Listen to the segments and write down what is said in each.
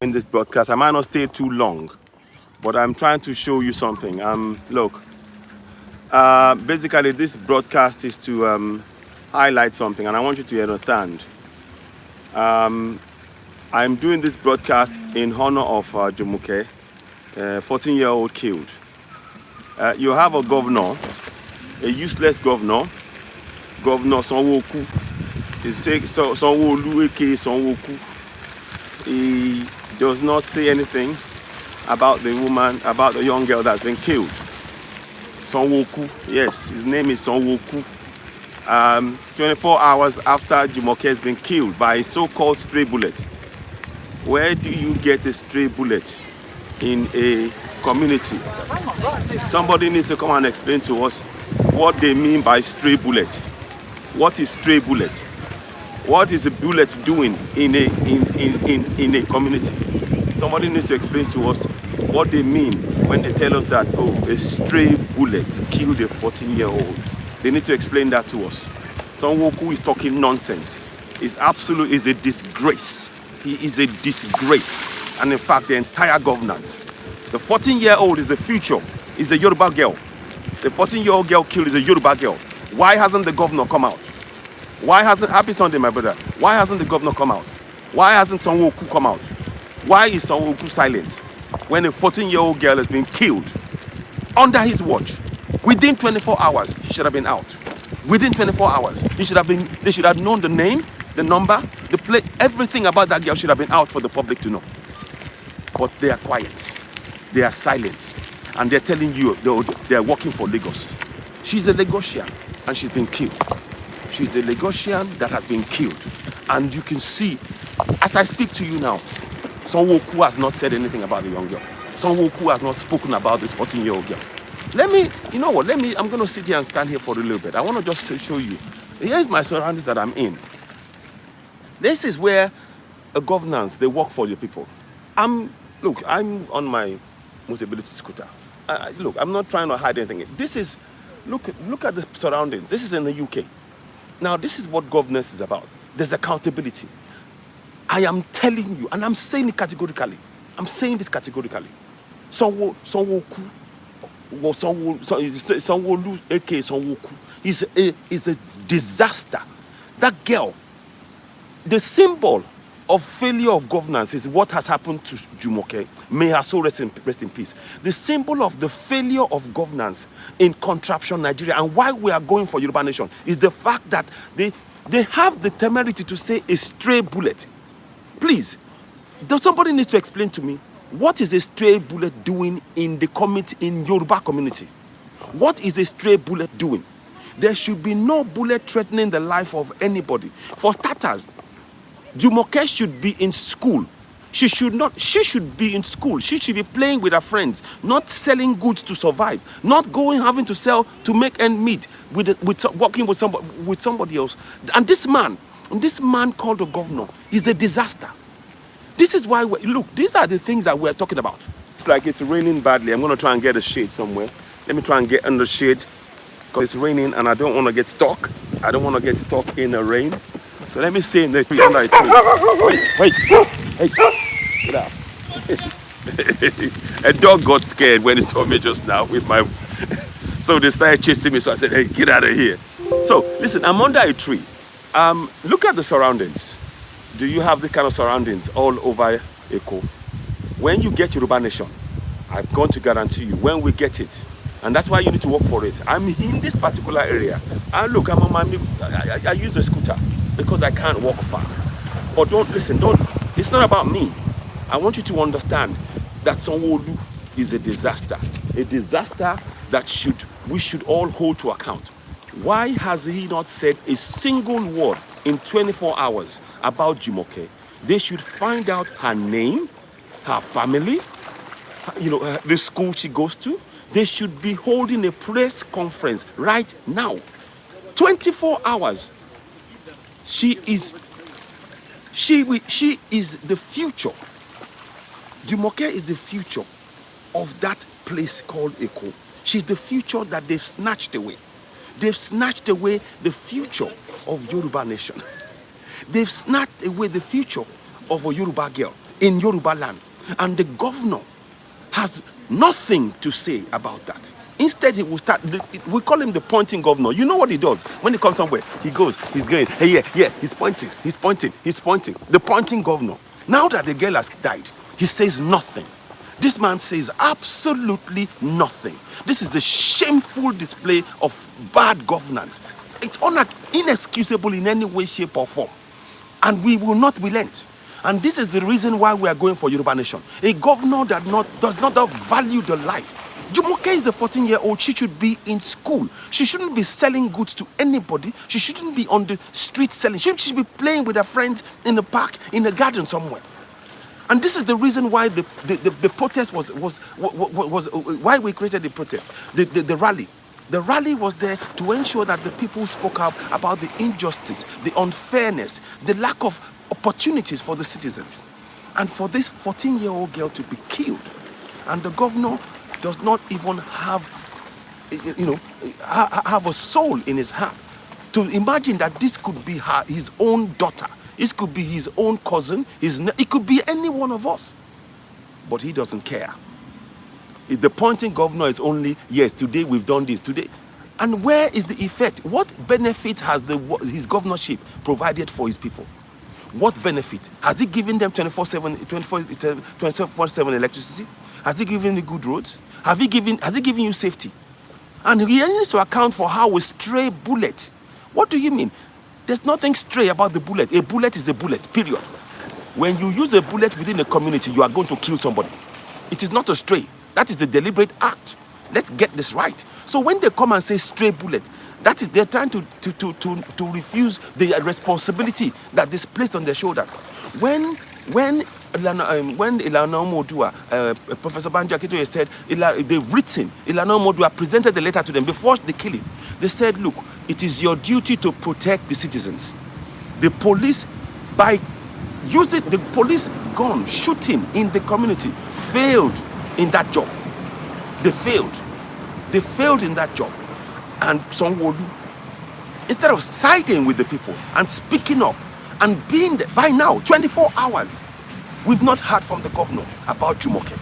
in this broadcast. I might not stay too long, but I'm trying to show you something. Look, basically this broadcast is to highlight something, and I want you to understand. I'm doing this broadcast in honor of Jumoke, 14-year-old killed. You have a governor, a useless governor, Governor Sanwo Iku. He say Sanwo Olu, aka Sanwo Iku. He does not say anything about the woman, about the young girl that's been killed. Sanwo Iku, yes, his name is Sanwo Iku. 24 hours after Jumoke has been killed by a so-called stray bullet. Where do you get a stray bullet in a community? Somebody needs to come and explain to us what they mean by stray bullet. What is stray bullet? What is a bullet doing in a community? Somebody needs to explain to us what they mean when they tell us that, oh, a stray bullet killed a 14-year-old. They need to explain that to us. Sanwo Iku is talking nonsense. It's a disgrace. He is a disgrace. And in fact, the entire governance. The 14-year-old is the future, is a Yoruba girl. The 14-year-old girl killed is a Yoruba girl. Why hasn't the governor come out? Happy Sunday, my brother. Why hasn't the governor come out? Why hasn't Sanwo Iku come out? Why is Sanwo Iku silent when a 14-year-old girl has been killed under his watch? Within 24 hours, he should have been out. Within 24 hours, they should have known the name, the number, the place, everything about that girl should have been out for the public to know. But they are quiet. They are silent. And they're telling you they're working for Lagos. She's a Lagosian and she's been killed. She's a Lagosian that has been killed. And you can see, as I speak to you now, Sanwo Iku has not said anything about the young girl. Sanwo Iku has not spoken about this 14-year-old girl. I'm going to sit here and stand here for a little bit. I want to just show you. Here's my surroundings that I'm in. This is where a governance, they work for the people. I'm on my mobility scooter. Look, I'm not trying to hide anything. Look at the surroundings. This is in the UK. Now, this is what governance is about. There's accountability. I am telling you, and I'm saying it categorically. I'm saying this categorically. Sanwo Iku, Sanwo Olu, aka Sanwo Iku, is a disaster. That girl, the symbol of failure of governance is what has happened to Jumoke. May her soul rest in peace. The symbol of the failure of governance in contraption Nigeria and why we are going for Yoruba Nation is the fact that they have the temerity to say a stray bullet. Please, somebody needs to explain to me, what is a stray bullet doing in the community, in Yoruba community? What is a stray bullet doing? There should be no bullet threatening the life of anybody. For starters, Jumoke should be in school. She should be in school. She should be playing with her friends, not selling goods to survive, not having to sell to make ends meet working with somebody else. And this man called the governor is a disaster. This is why, look, these are the things that we're talking about. It's like it's raining badly. I'm going to try and get a shade somewhere. Let me try and get under shade because it's raining and I don't want to get stuck. I don't want to get stuck in the rain. So let me stay in the tree under a tree. Wait. Hey, get out. A dog got scared when he saw me just now with my... So they started chasing me. So I said, hey, get out of here. So listen, I'm under a tree. Look at the surroundings. Do you have the kind of surroundings all over Eko? When you get Yoruba Nation, I'm going to guarantee you, when we get it, and that's why you need to work for it. I'm in this particular area. And look, I use a scooter because I can't walk far. But it's not about me. I want you to understand that Sanwo Olu is a disaster that we should all hold to account. Why has he not said a single word in 24 hours about Jumoke? They should find out her name, her family, the school she goes to. They should be holding a press conference right now. 24 hours. She is the future. Jumoke is the future of that place called Eko. She's the future that they've snatched away. They've snatched away the future of Yoruba Nation. They've snatched away the future of a Yoruba girl. in Yoruba land. And the governor has nothing to say about that. Instead, he will start, we call him the pointing governor. You know what he does? When he comes somewhere, he goes, he's going, hey, yeah, he's pointing. The pointing governor. Now that the girl has died, he says nothing. This man says absolutely nothing. This is a shameful display of bad governance. It's inexcusable in any way, shape, or form. And we will not relent. And this is the reason why we are going for Yoruba Nation. A governor that does not value the life. Jumoke is a 14-year-old. She should be in school. She shouldn't be selling goods to anybody. She shouldn't be on the street selling. She should be playing with her friends in the park, in the garden somewhere. And this is the reason why the protest was why we created the protest, the rally. The rally was there to ensure that the people spoke up about the injustice, the unfairness, the lack of opportunities for the citizens. And for this 14-year-old girl to be killed, and the governor does not even have a soul in his heart to imagine that this could be his own daughter, this could be his own cousin, it could be any one of us. But he doesn't care. The pointing governor is only, yes, today we've done this, today. And where is the effect? What benefit has his governorship provided for his people? What benefit? Has he given them 24/7 electricity? Has he given you good roads? Has he given you safety? And he needs to account for how a stray bullet. What do you mean? There's nothing stray about the bullet. A bullet is a bullet, period. When you use a bullet within a community, you are going to kill somebody. It is not a stray. That is the deliberate act. Let's get this right. So when they come and say stray bullet, that is they're trying to refuse the responsibility that is placed on their shoulders. When Ilana Omodua, Professor Banjo Akitoye said, they've written, Ilana Omodua presented the letter to them before the killing. They said, look, it is your duty to protect the citizens. The police, by using the police gun, shooting in the community, failed in that job. They failed. They failed in that job. And Sanwo Olu, instead of siding with the people and speaking up and being there, by now, 24 hours, we've not heard from the governor about Jumoke.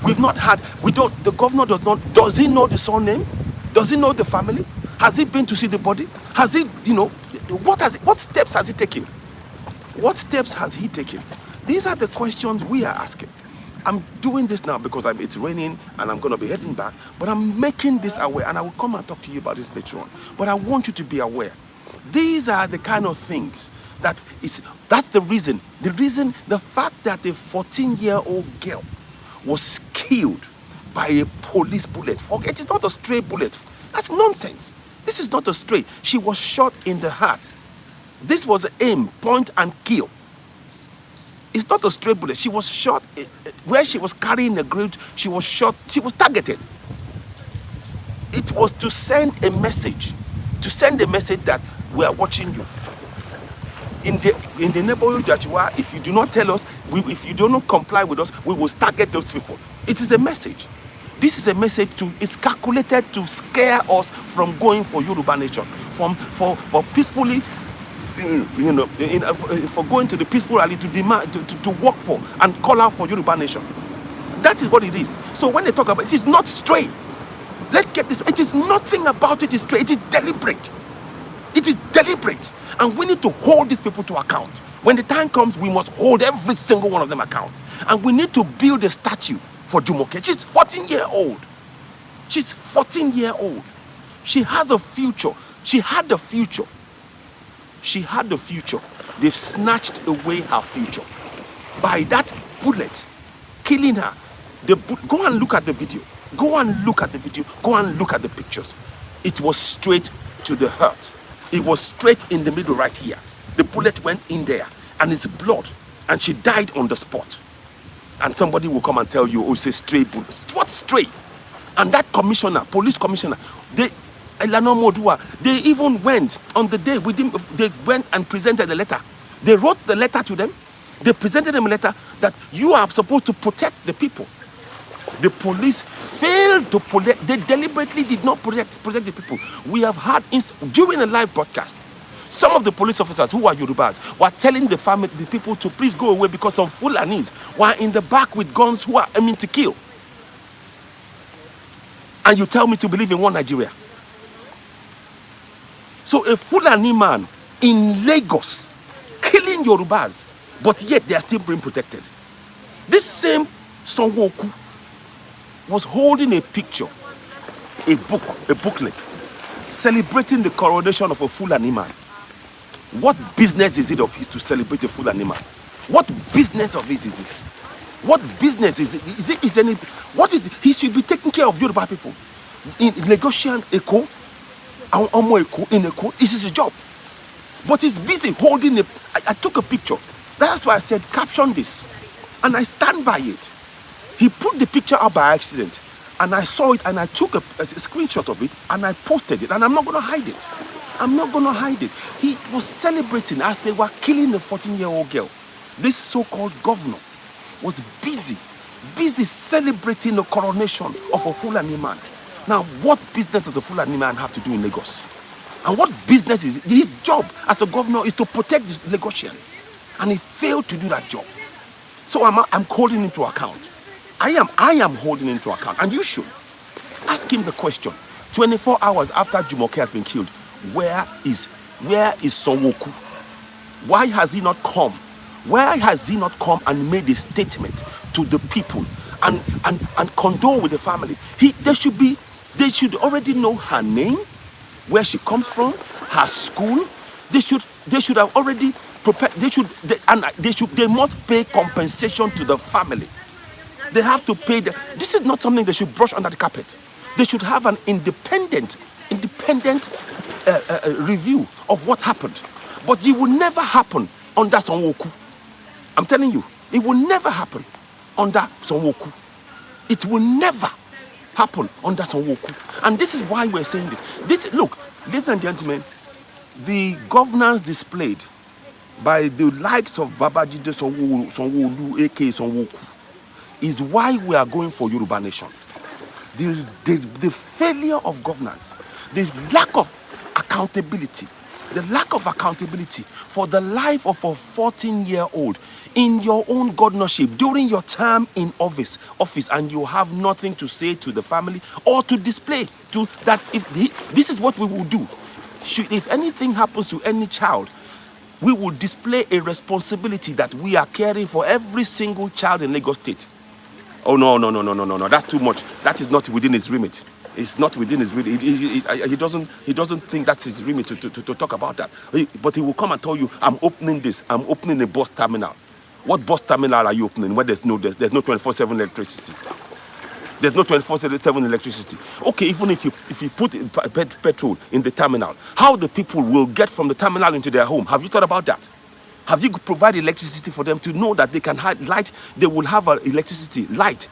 We've not heard, the governor does he know the surname? Does he know the family? Has he been to see the body? Has he, what steps has he taken? What steps has he taken? These are the questions we are asking. I'm doing this now because it's raining and I'm going to be heading back, but I'm making this aware, and I will come and talk to you about this later on. But I want you to be aware. These are the kind of things that's the reason. The fact that a 14-year-old girl was killed by a police bullet. Forget, it's not a stray bullet. That's nonsense. This is not a stray. She was shot in the heart. This was aim, point and kill. It's not a stray bullet. She was shot where she was carrying a grenade. She was shot. She was targeted. It was to send a message. That we are watching you. In the neighborhood that you are, if you do not tell us, if you do not comply with us, we will target those people. It is a message. This is a message it's calculated to scare us from going for Yoruba Nation, for peacefully. For going to the peaceful rally to demand to work for and call out for Yoruba Nation. That is what it is. So when they talk about it is not stray. Let's get this. It is nothing about it is stray. It is deliberate. It is deliberate. And we need to hold these people to account. When the time comes, we must hold every single one of them account. And we need to build a statue for Jumoke. She's 14-year-old. She's 14-year-old. She has a future. She had a future. She had the future. They've snatched away her future by that bullet killing her. Go and look at the video. Go and look at the video. Go and look at the pictures. It was straight to the heart. It was straight in the middle right here. The bullet went in there and it's blood, and she died on the spot. And somebody will come and tell you, oh, say stray bullet. What stray? And that commissioner, police commissioner, they even went on the day they went and presented the letter. They wrote the letter to them. They presented them a letter that you are supposed to protect the people. The police failed to protect. They deliberately did not protect the people. We have had during a live broadcast, Some of the police officers who are Yorubas were telling the people to please go away because some Fulanis were in the back with guns who are aiming to kill. And you tell me to believe in one Nigeria. So a Fulani man in Lagos killing Yorubas, but yet they are still being protected. This same Sanwo Olu was holding a picture, a booklet, celebrating the coronation of a Fulani man. What business is it of his to celebrate a Fulani man? What business of his is it? What business is it? What is it? He should be taking care of Yoruba people. In Lagosian Eko, Omo Eko, in Eko, this is his job. But he's busy holding I took a picture. That's why I said caption this. And I stand by it. He put the picture up by accident. And I saw it and I took a screenshot of it and I posted it. And I'm not going to hide it. I'm not going to hide it. He was celebrating as they were killing a 14-year-old girl. This so-called governor was busy celebrating the coronation of a Fulani man. Now, what business does a Fulani man have to do in Lagos? And what business is it? His job as a governor is to protect the Lagosians. And he failed to do that job. So I'm holding him to account. I am holding him to account. And you should. Ask him the question. 24 hours after Jumoke has been killed, where is Sanwo Olu? Why has he not come? Why has he not come and made a statement to the people and condole with the family? They should already know her name, where she comes from, her school. They should have already prepared. They must pay compensation to the family. They have to pay. This is not something they should brush under the carpet. They should have an independent review of what happened. But it will never happen under Sanwo Olu. I'm telling you, it will never happen under Sanwo Olu. It will never happen under Sanwo Olu. And this is why we're saying this. Look, ladies and gentlemen, the governance displayed by the likes of Babajide Sanwo Olu, aka Sanwo Olu, is why we are going for Yoruba Nation. The failure of governance, the lack of accountability for the life of a 14-year-old in your own governorship during your term in office, and you have nothing to say to the family or to display to that. This is what we will do. If anything happens to any child, we will display a responsibility that we are caring for every single child in Lagos State. Oh, no. That's too much. That is not within his remit. It's not within his remit. He doesn't think that's his remit to talk about that. But he will come and tell you, I'm opening this. I'm opening a bus terminal. What bus terminal are you opening where there's no 24/7 electricity? There's no 24/7 electricity. Okay, even if you put petrol in the terminal, how the people will get from the terminal into their home? Have you thought about that? Have you provided electricity for them to know that they can have light? They will have electricity, light,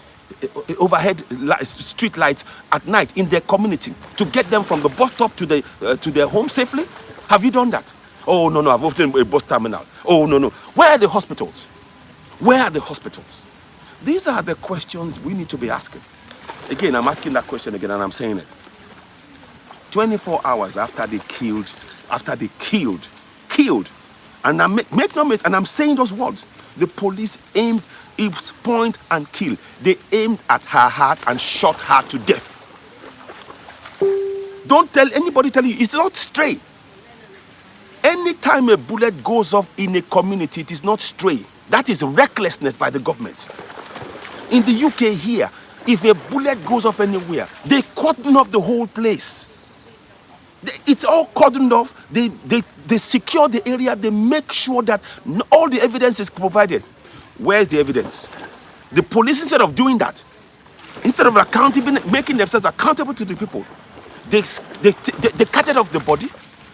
overhead street lights at night in their community to get them from the bus stop to their home safely? Have you done that? Oh, no, I've opened a bus terminal. Oh, no. Where are the hospitals? Where are the hospitals? These are the questions we need to be asking. Again, I'm asking that question again, and I'm saying it. 24 hours after they killed, and I make no mistake, and I'm saying those words. The police aimed, point and kill. They aimed at her heart and shot her to death. Don't tell anybody, tell you it's not stray. Anytime a bullet goes off in a community, it is not stray. That is recklessness by the government. In the UK here, if a bullet goes off anywhere, they cordon off the whole place. It's all cordoned off. They secure the area. They make sure that all the evidence is provided. Where's the evidence? The police, instead of doing that, instead of making themselves accountable to the people, they carted off the body.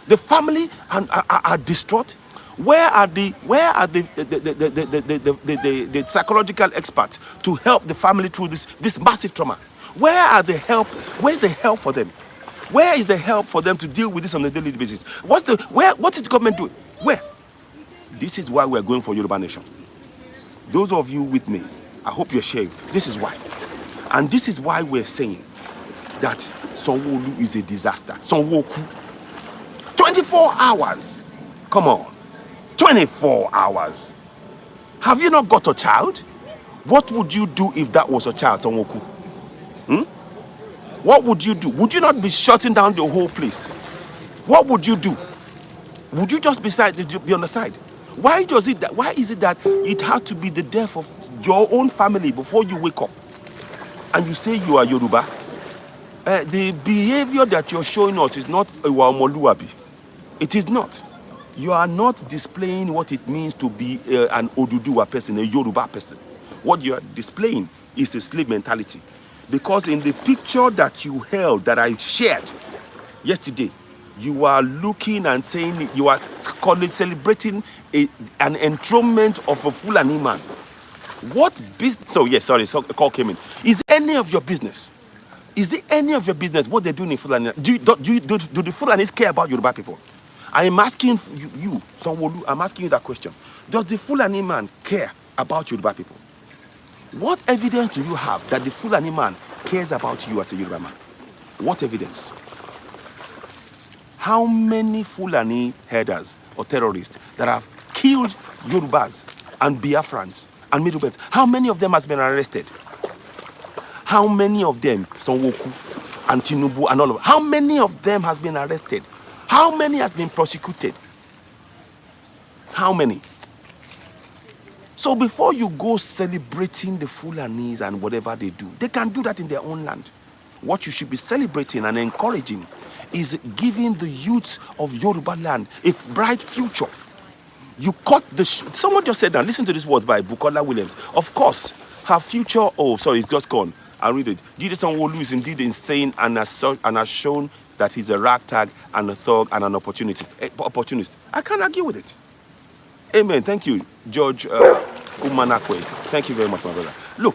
The family are distraught. Where are the psychological experts to help the family through this massive trauma? Where are the help? Where's the help for them? Where is the help for them to deal with this on a daily basis? What is the government doing? Where? This is why we're going for Yoruba Nation. Those of you with me, I hope you're sharing. This is why. And this is why we're saying that Sanwo Olu is a disaster. Sanwo Olu. 24 hours Come on. 24 hours. Have you not got a child? What would you do if that was a child, Sanwo Iku? What would you do? Would you not be shutting down the whole place? What would you do? Would you just be on the side? Why is it that it has to be the death of your own family before you wake up and you say you are Yoruba? The behavior that you're showing us is not a Omoluabi. It is not. You are not displaying what it means to be an Oduduwa person, a Yoruba person. What you are displaying is a slave mentality. Because in the picture that you held, that I shared yesterday, you are looking and saying, you are celebrating an enthronement of a Fulani man. What business? So yes, sorry, so a call came in. Is it any of your business? Is it any of your business what they're doing in Fulani? Do the Fulanis care about Yoruba people? I am asking you, Sanwo Olu, I'm asking you that question. Does the Fulani man care about Yoruba people? What evidence do you have that the Fulani man cares about you as a Yoruba man? What evidence? How many Fulani herders or terrorists that have killed Yorubas and Biafrans and Middle Belts, how many of them has been arrested? How many of them, Sanwo Iku and Tinubu and all of them, how many of them has been arrested? How many has been prosecuted? How many? So before you go celebrating the Fulanis and whatever they do, they can do that in their own land. What you should be celebrating and encouraging is giving the youths of Yoruba land a bright future. You cut the... Someone just said that. Listen to these words by Bukola Williams. Of course, her future... Oh, sorry, it's just gone. I'll read it. Sanwo Olu is indeed insane and has shown that he's a ragtag and a thug and an opportunist. I can't argue with it. Amen. Thank you, George Umanakwe. Thank you very much, my brother. Look,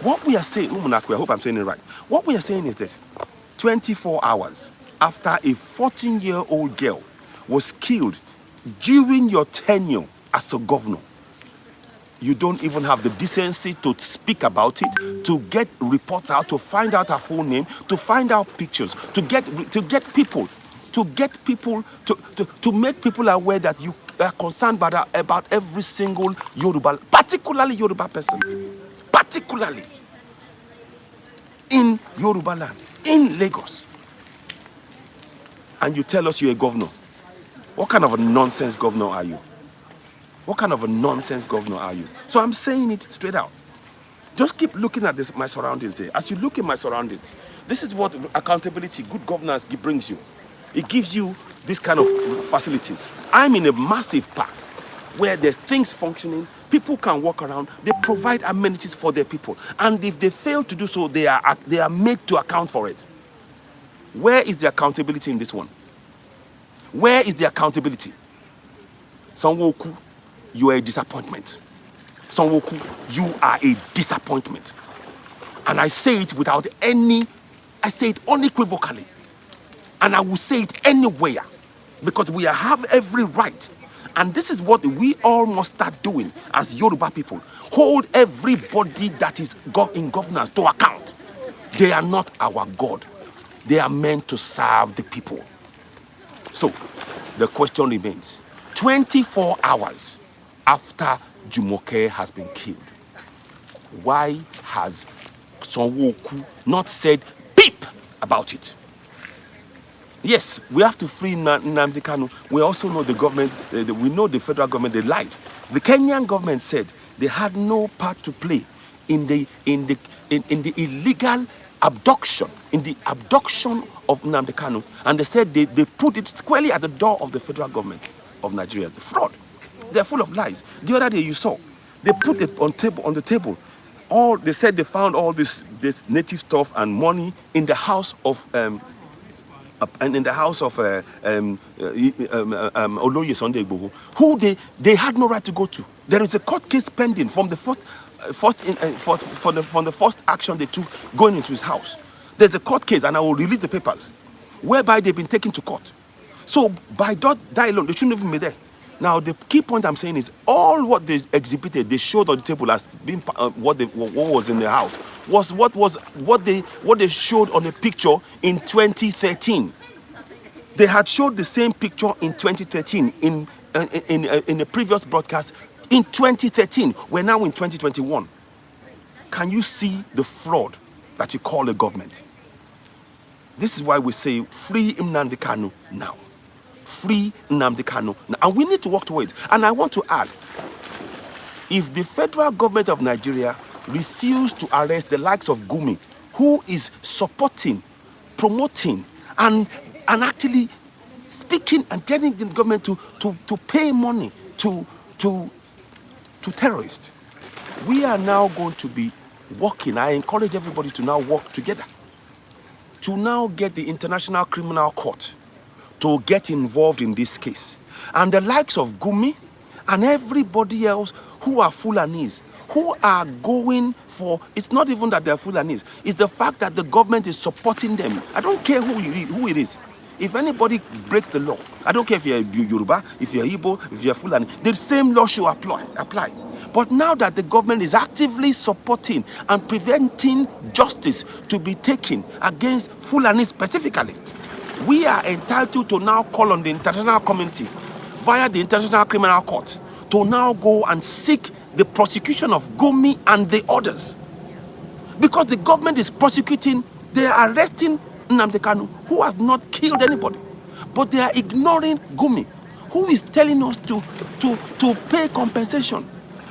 what we are saying, Umanakwe, I hope I'm saying it right. What we are saying is this. 24 hours after a 14-year-old girl was killed during your tenure as a governor, you don't even have the decency to speak about it, to get reports out, to find out her full name, to find out pictures, to make people aware that you are concerned about every single Yoruba, particularly Yoruba person, particularly in Yoruba land, in Lagos. And you tell us you're a governor. What kind of a nonsense governor are you? What kind of a nonsense governor are you? So I'm saying it straight out. Just keep looking at my surroundings here. As you look at my surroundings, this is what accountability, good governance brings you. It gives you this kind of facilities. I'm in a massive park where there's things functioning, people can walk around, they provide amenities for their people. And if they fail to do so, they are made to account for it. Where is the accountability in this one? Where is the accountability? Sanwo Iku, you are a disappointment. Sanwo Iku, you are a disappointment. And I say it I say it unequivocally. And I will say it anywhere. Because we have every right. And this is what we all must start doing as Yoruba people. Hold everybody that is in governance to account. They are not our God. They are meant to serve the people. So, the question remains, 24 hours after Jumoke has been killed, why has Sanwo Iku not said peep about it? Yes, we have to free Nnamdi Kanu. We also know the government, we know the federal government, they lied. The Kenyan government said they had no part to play in the illegal abduction, of Nnamdi Kanu, and they said they put it squarely at the door of the federal government of Nigeria. The fraud. They're full of lies. The other day you saw, they put it on the table. They said they found all this native stuff and money in the house of Oloye Sunday Igboho, who they had no right to go to. There is a court case pending from the first action they took going into his house. There's a court case, and I will release the papers, whereby they've been taken to court. So by that alone, they shouldn't even be there. Now the key point I'm saying is all what they exhibited, they showed on the table as being what was in the house was what they showed on the picture in 2013. They had showed the same picture in 2013 in a previous broadcast. In 2013, we're now in 2021. Can you see the fraud that you call a government? This is why we say free Nnamdi Kanu now. Free Nnamdi Kanu now. And we need to work towards it. And I want to add, if the federal government of Nigeria refused to arrest the likes of Gumi, who is supporting, promoting, and actually speaking and getting the government to pay money to terrorists, we are now going to be working. I encourage everybody to now work together to now get the International Criminal Court to get involved in this case. And the likes of Gumi and everybody else who are Fulanis, who are going for, it's not even that they're Fulanis, it's the fact that the government is supporting them. I don't care who it is. If anybody breaks the law, I don't care if you're Yoruba, if you're Igbo, if you're Fulani, the same law should apply. But now that the government is actively supporting and preventing justice to be taken against Fulani specifically, we are entitled to now call on the international community via the International Criminal Court to now go and seek the prosecution of Gumi and the others. Because the government is prosecuting, they are arresting Nnamdi Kanu, who has not killed anybody. But they are ignoring Gumi, who is telling us to pay compensation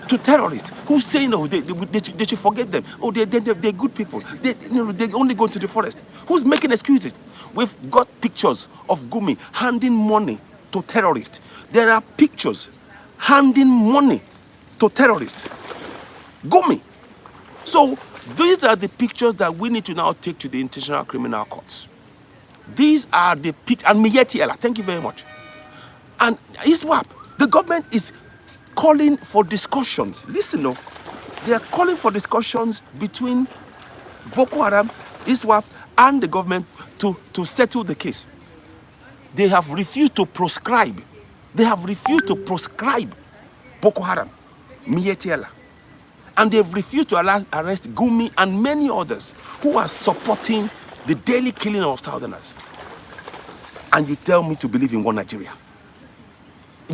to terrorists, who's saying, oh, they should forget them. Oh, they're good people. They only go to the forest. Who's making excuses? We've got pictures of Gumi handing money to terrorists. There are pictures handing money to terrorists. Gumi. So these are the pictures that we need to now take to the International Criminal Courts. These are the pictures. And Miyeti Ella, thank you very much. And ISWAP, the government is calling for discussions. Listen, no, they are calling for discussions between Boko Haram, ISWAP, and the government to settle the case. They have refused to proscribe. They have refused to proscribe Boko Haram, Miyeti Ella. And they've refused to arrest Gumi and many others who are supporting the daily killing of Southerners. And you tell me to believe in one Nigeria.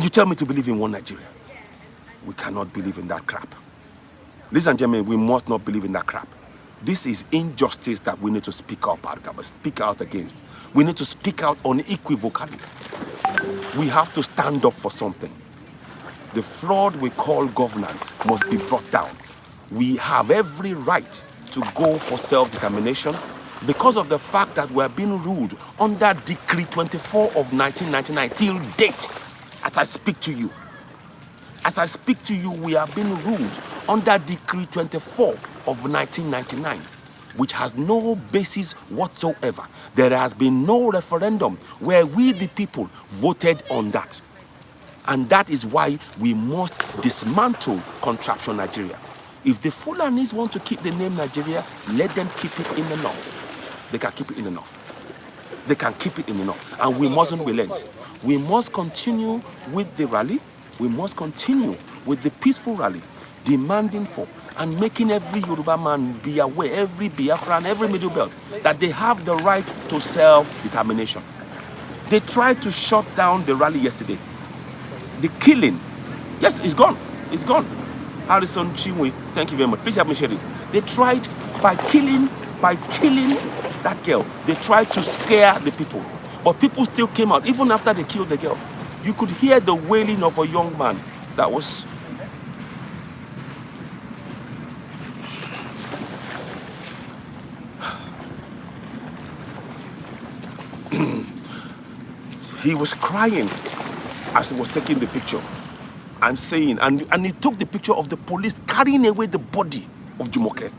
You tell me to believe in one Nigeria. We cannot believe in that crap. Ladies and gentlemen, we must not believe in that crap. This is injustice that we need to speak out against. We need to speak out unequivocally. We have to stand up for something. The fraud we call governance must be brought down. We have every right to go for self-determination because of the fact that we are being ruled under Decree 24 of 1999 till date. As I speak to you, we are being ruled under Decree 24 of 1999, which has no basis whatsoever. There has been no referendum where we, the people, voted on that. And that is why we must dismantle contraption Nigeria. If the Fulanis want to keep the name Nigeria, let them keep it in the north. They can keep it in the north. They can keep it in the north. And we mustn't relent. We must continue with the rally. We must continue with the peaceful rally, demanding for and making every Yoruba man be aware, every Biafran, every Middle Belt, that they have the right to self-determination. They tried to shut down the rally yesterday. The killing, yes, it's gone. It's gone. Harrison Chinwe, thank you very much. Please help me share this. They tried by killing that girl. They tried to scare the people. But people still came out, even after they killed the girl. You could hear the wailing of a young man that was... He was crying as he was taking the picture and saying, and he took the picture of the police carrying away the body of Jumoke.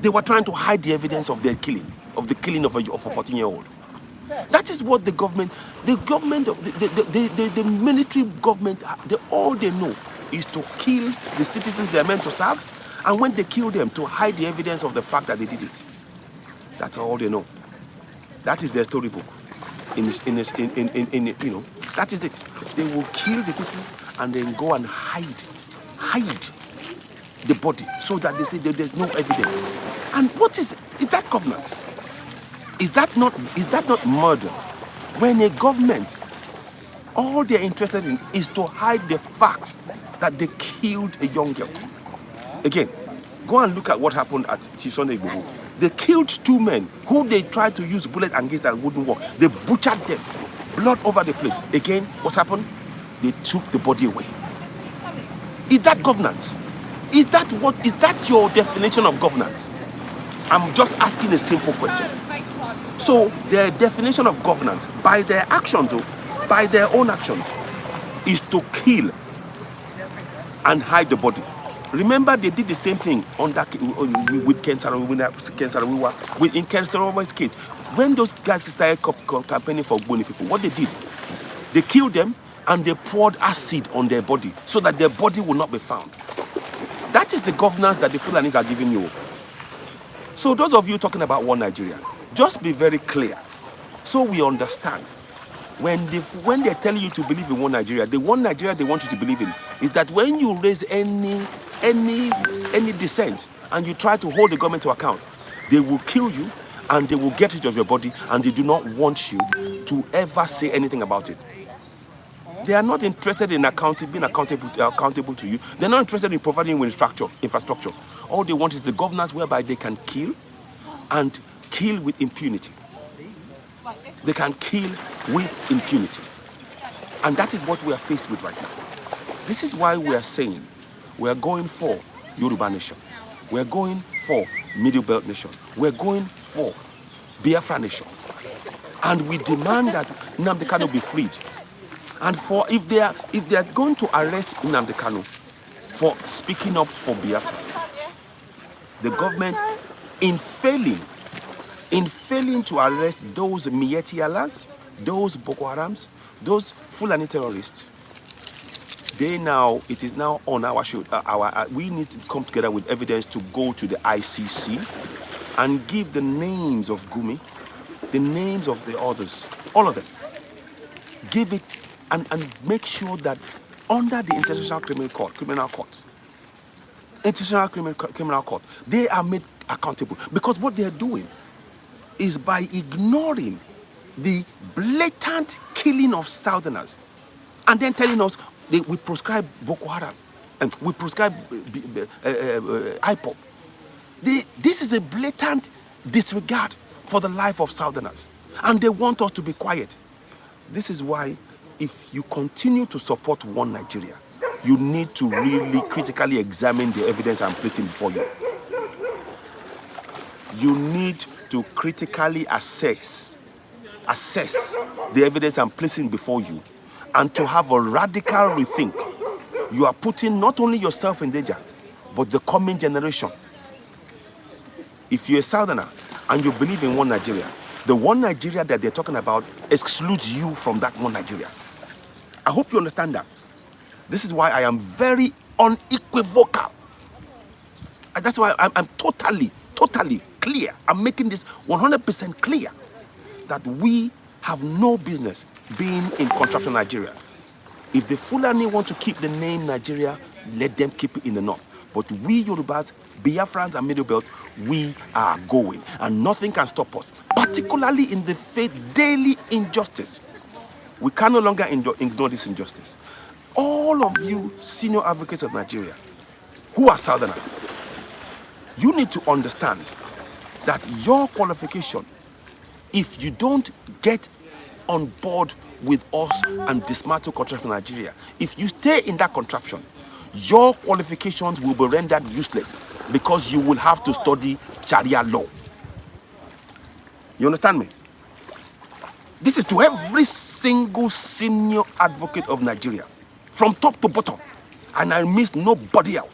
They were trying to hide the evidence of their killing, of the killing of a 14-year-old. That is what the government, the military government, all they know is to kill the citizens they are meant to serve, and when they kill them, to hide the evidence of the fact that they did it. That's all they know. That is their storybook. You know, that is it. They will kill the people and then go and hide the body so that they say that there's no evidence. And what is that governance? Is that not murder? When a government, all they're interested in is to hide the fact that they killed a young girl. Again, go and look at what happened at Chief Sunday Igboho. They killed 2 men who they tried to use bullet and gas that wouldn't work. They butchered them, blood over the place. Again, what's happened? They took the body away. Is that governance? Is that your definition of governance? I'm just asking a simple question. So their definition of governance, by their actions, by their own actions, is to kill and hide the body. Remember, they did the same thing with Ken Saro-Wiwa. In Ken Saro-Wiwa's case, when those guys started campaigning for Boni people, what they did, they killed them and they poured acid on their body so that their body will not be found. That is the governance that the Fulanis are giving you. So those of you talking about one Nigeria, just be very clear so we understand. When they're telling you to believe in one Nigeria, the one Nigeria they want you to believe in is that when you raise any dissent and you try to hold the government to account, they will kill you and they will get rid of your body, and they do not want you to ever say anything about it. They are not interested in being accountable to you. They're not interested in providing you with infrastructure. All they want is the governance whereby they can kill and kill with impunity. They can kill with impunity. And that is what we are faced with right now. This is why we are saying we are going for Yoruba nation. We are going for Middle Belt nation. We are going for Biafra nation. And we demand that Nnamdi Kanu be freed. And if they are going to arrest Nnamdi Kanu for speaking up for Biafra, the government, in failing to arrest those Miyetti Allahs, those Boko Harams, those Fulani terrorists, it is now on our shoulder. We need to come together with evidence to go to the ICC and give the names of Gumi, the names of the others, all of them. Give it and make sure that under the International Criminal Court, they are made accountable. Because what they are doing is by ignoring the blatant killing of Southerners and then telling us we prescribe Boko Haram and we prescribe IPOP. This is a blatant disregard for the life of Southerners, and they want us to be quiet. This is why, if you continue to support one Nigeria, you need to really critically examine the evidence I'm placing before you. You need to critically assess the evidence I'm placing before you, and to have a radical rethink. You are putting not only yourself in danger, but the coming generation. If you're a Southerner and you believe in one Nigeria, the one Nigeria that they're talking about excludes you from that one Nigeria. I hope you understand that. This is why I am very unequivocal. And that's why I'm totally clear. I'm making this 100% clear that we have no business being in contraption Nigeria. If the Fulani want to keep the name Nigeria, let them keep it in the north. But we Yorubas, Biafrans and Middle Belt, we are going, and nothing can stop us, particularly in the face daily injustice. We can no longer ignore this injustice. All of you senior advocates of Nigeria who are Southerners, you need to understand that your qualification, if you don't get on board with us and dismantle contraption Nigeria, if you stay in that contraption, your qualifications will be rendered useless because you will have to study Sharia law. You understand me? This is to every single senior advocate of Nigeria, from top to bottom, and I miss nobody out.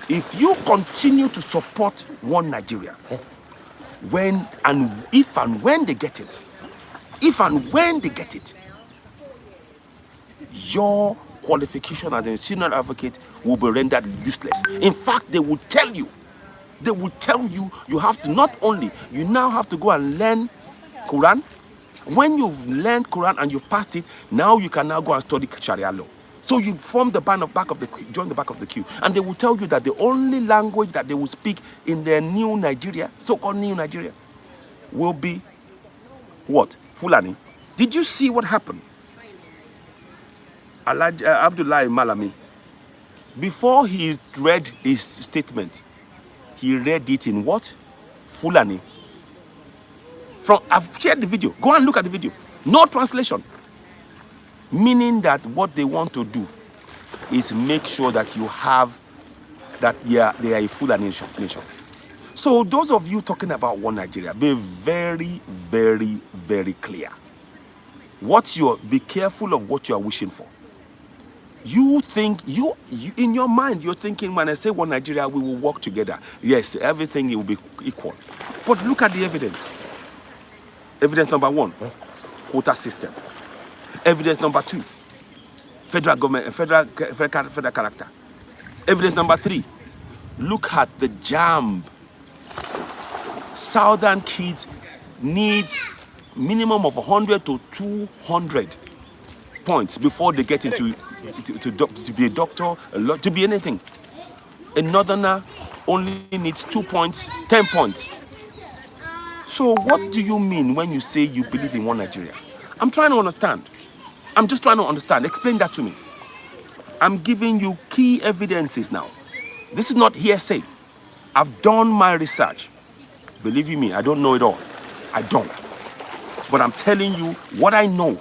If you continue to support one Nigeria, if and when they get it, your qualification as a senior advocate will be rendered useless. In fact, they will tell you you have to you now have to go and learn Quran. When you've learned Quran and you've passed it, now you can now go and study Sharia law. So you form the join the back of the queue, and they will tell you that the only language that they will speak in their new Nigeria, so-called new Nigeria, will be what? Fulani. Did you see what happened? Abdullahi Malami, before he read his statement, he read it in what? Fulani. I've shared the video. Go and look at the video. No translation. Meaning that what they want to do is make sure that you have that they are a Fulani nation. So those of you talking about one Nigeria, be very, very, very clear. Be careful of what you are wishing for. You think, you in your mind, you're thinking, when I say one Nigeria, we will work together. Yes, everything will be equal. But look at the evidence. Evidence number 1, quota system. Evidence number 2, federal government, federal character. Evidence number 3, look at the jam. Southern kids need minimum of 100 to 200 points before they get into to be a doctor, to be anything. A northerner only needs 2 points, 10 points. So what do you mean when you say you believe in one Nigeria? I'm trying to understand. I'm just trying to understand. Explain that to me. I'm giving you key evidences now. This is not hearsay. I've done my research. Believe you me, I don't know it all. I don't. But I'm telling you what I know.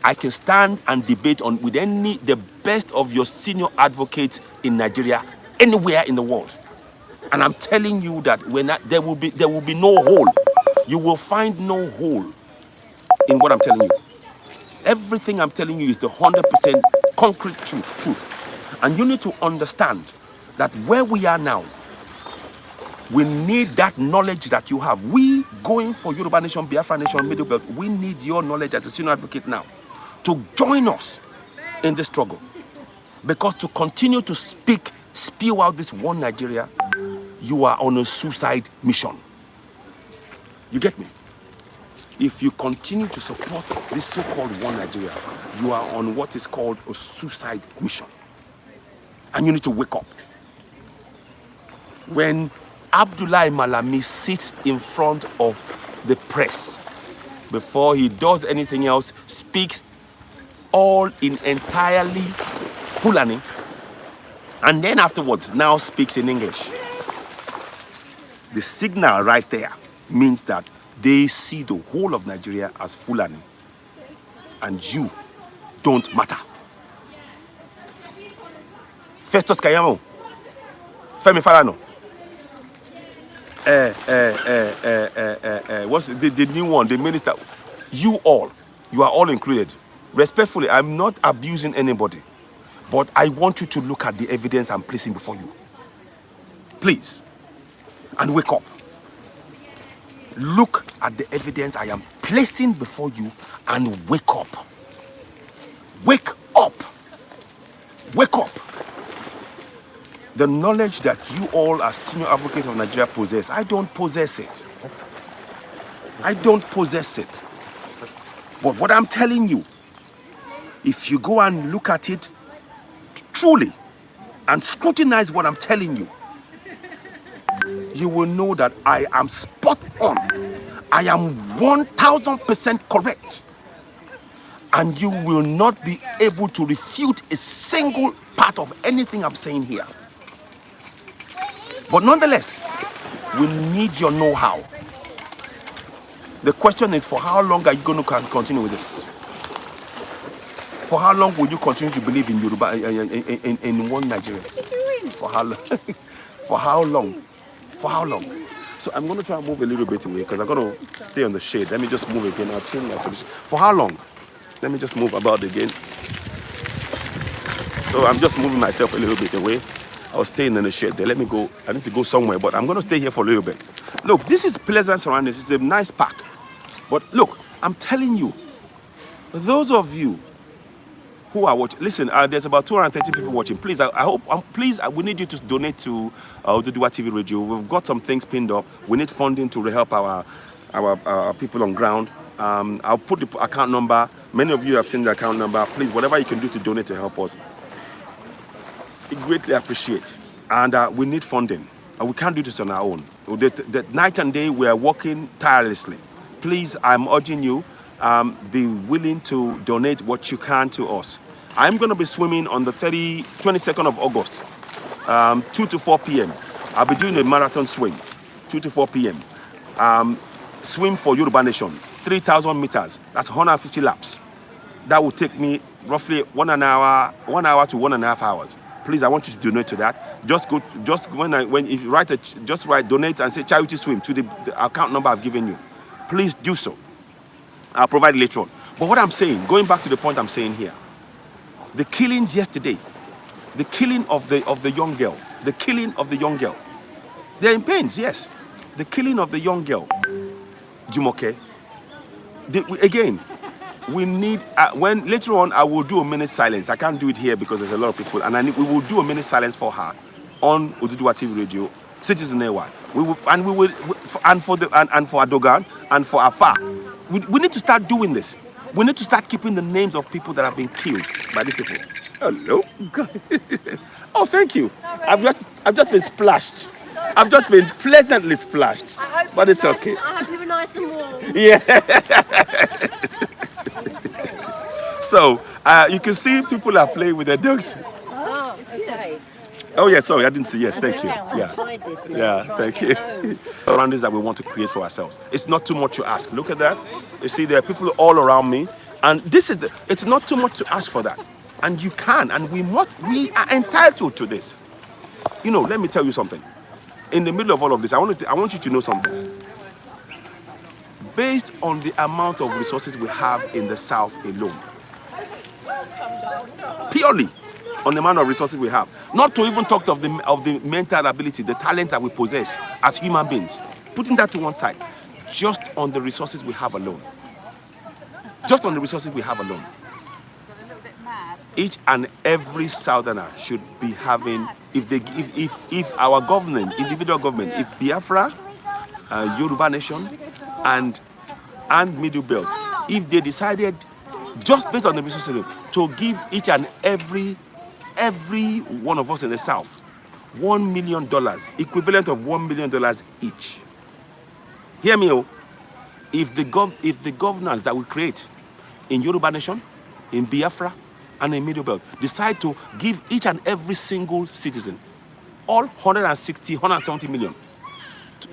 I can stand and debate on with the best of your senior advocates in Nigeria, anywhere in the world. And I'm telling you that there will be no hole. You will find no hole in what I'm telling you. Everything I'm telling you is the 100% concrete truth. And you need to understand that where we are now, we need that knowledge that you have. We going for Yoruba Nation, Biafra Nation, Middle Belt, we need your knowledge as a senior advocate now to join us in the struggle. Because to continue to spew out this one Nigeria, you are on a suicide mission. You get me? If you continue to support this so-called one Nigeria, you are on what is called a suicide mission. And you need to wake up. When Abdullahi Malami sits in front of the press, before he does anything else, speaks all in entirely Fulani, and then afterwards now speaks in English. The signal right there means that they see the whole of Nigeria as Fulani, and you don't matter. Festus Kayamo, Femi Falana, what's the new one, the minister, you are all included. Respectfully, I'm not abusing anybody, but I want you to look at the evidence I'm placing before you. Please, and wake up. Look at the evidence I am placing before you and wake up. Wake up. Wake up. The knowledge that you all as senior advocates of Nigeria possess, I don't possess it. I don't possess it. But what I'm telling you, if you go and look at it truly and scrutinize what I'm telling you, you will know that I am spot on. I am 1000% correct. And you will not be able to refute a single part of anything I'm saying here. But nonetheless, we need your know-how. The question is, for how long are you going to continue with this? For how long will you continue to believe in Yoruba, in one Nigeria? For how long? For how long? For how long? So I'm going to try and move a little bit away because I'm going to stay on the shade. Let me just move again. I'll change my solution. For how long? Let me just move about again. So I'm just moving myself a little bit away. I was staying in the shade there. Let me go. I need to go somewhere, but I'm going to stay here for a little bit. Look, this is pleasant surroundings. It's a nice park. But look, I'm telling you, those of you who are watching, listen, there's about 230 people watching. Please, I hope, please, we need you to donate to Oduduwa TV Radio. We've got some things pinned up. We need funding to help our people on ground. I'll put the account number. Many of you have seen the account number. Please, whatever you can do to donate to help us, we greatly appreciate. And we need funding. We can't do this on our own. The night and day, we are working tirelessly. Please, I'm urging you, be willing to donate what you can to us. I'm going to be swimming on the 22nd of August, 2 to 4 p.m. I'll be doing a marathon swim, 2 to 4 p.m. Swim for Yoruba Nation, 3,000 meters. That's 150 laps. That will take me roughly 1 hour to 1.5 hours. Please, I want you to donate to that. Just if you write donate and say charity swim to the account number I've given you. Please do so. I'll provide it later on. But what I'm saying, going back to the point I'm saying here, the killings yesterday, the killing of the young girl, they're in pains, yes. The killing of the young girl, Jumoke. Again, we need, when later on I will do a minute silence. I can't do it here because there's a lot of people, and we will do a minute silence for her on Oduduwa TV Radio, Citizen AY. For Adogan and for Afar. We need to start doing this. We need to start keeping the names of people that have been killed by these people. Hello. Oh, thank you. I've just been splashed. I've just been pleasantly splashed. But it's okay. I hope you were nice and warm. Yeah. So you can see people are playing with their dogs. Oh, okay. Oh yeah, sorry, I didn't see. Yes, thank you. Yeah, thank you. Surroundings that we want to create for ourselves. It's not too much to ask. Look at that. You see, there are people all around me, and it's not too much to ask for that. And you can, and we are entitled to this. You know, let me tell you something. In the middle of all of this, I want you to know something. Based on the amount of resources we have in the South alone, purely on the amount of resources we have, not to even talk of the mental ability, the talent that we possess as human beings, putting that to one side, just on the resources we have alone. Each and every Southerner should be having, if our government, individual government, if Biafra, Yoruba Nation, and Middle Belt, if they decided, just based on the resources alone, to give each and every one of us in the South $1 million, equivalent of $1 million each. Hear me, oh. If the governance that we create in Yoruba Nation, in Biafra, and in Middle Belt decide to give each and every single citizen, all 170 million,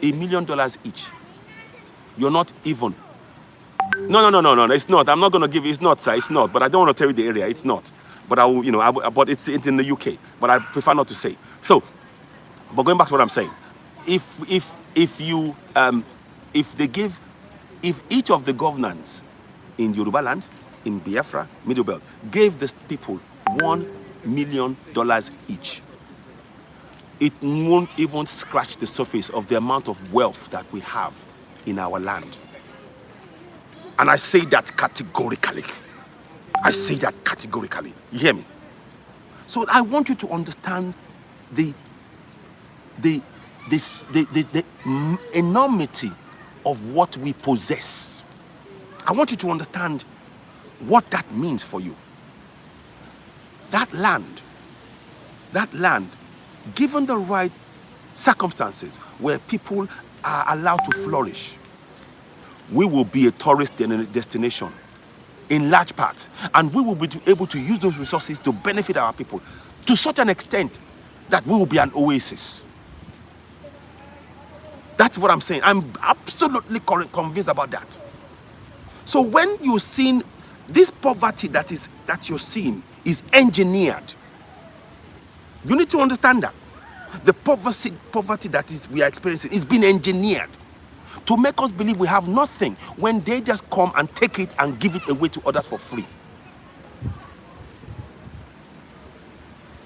$1 million each, you're not even. No, it's not. I'm not going to give you, it's not, sir, it's not. But I don't want to tell you the area, it's not. But I will, but it's in the UK. But I prefer not to say. So, but going back to what I'm saying, if each of the governors in Yoruba land, in Biafra, Middle Belt, gave the people $1 million each, it won't even scratch the surface of the amount of wealth that we have in our land. And I say that categorically. You hear me? So I want you to understand the enormity of what we possess. I want you to understand what that means for you. That land, given the right circumstances where people are allowed to flourish, we will be a tourist destination in large part, and we will be able to use those resources to benefit our people to such an extent that we will be an oasis. That's what I'm saying. I'm absolutely convinced about that. So when you're seeing this poverty that you're seeing is engineered, you need to understand that the poverty that we are experiencing is being engineered to make us believe we have nothing when they just come and take it and give it away to others for free.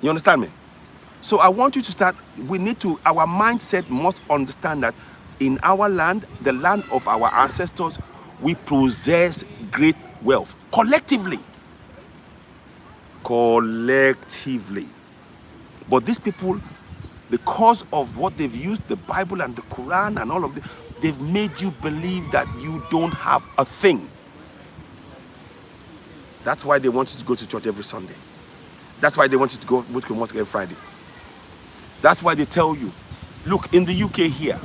You understand me? So I want you to start, our mindset must understand that in our land, the land of our ancestors, we possess great wealth collectively. But these people, because of what they've used, the Bible and the Quran and all of this, they've made you believe that you don't have a thing. That's why they want you to go to church every Sunday. That's why they want you to go to mosque every Friday. That's why they tell you, look, in the UK here,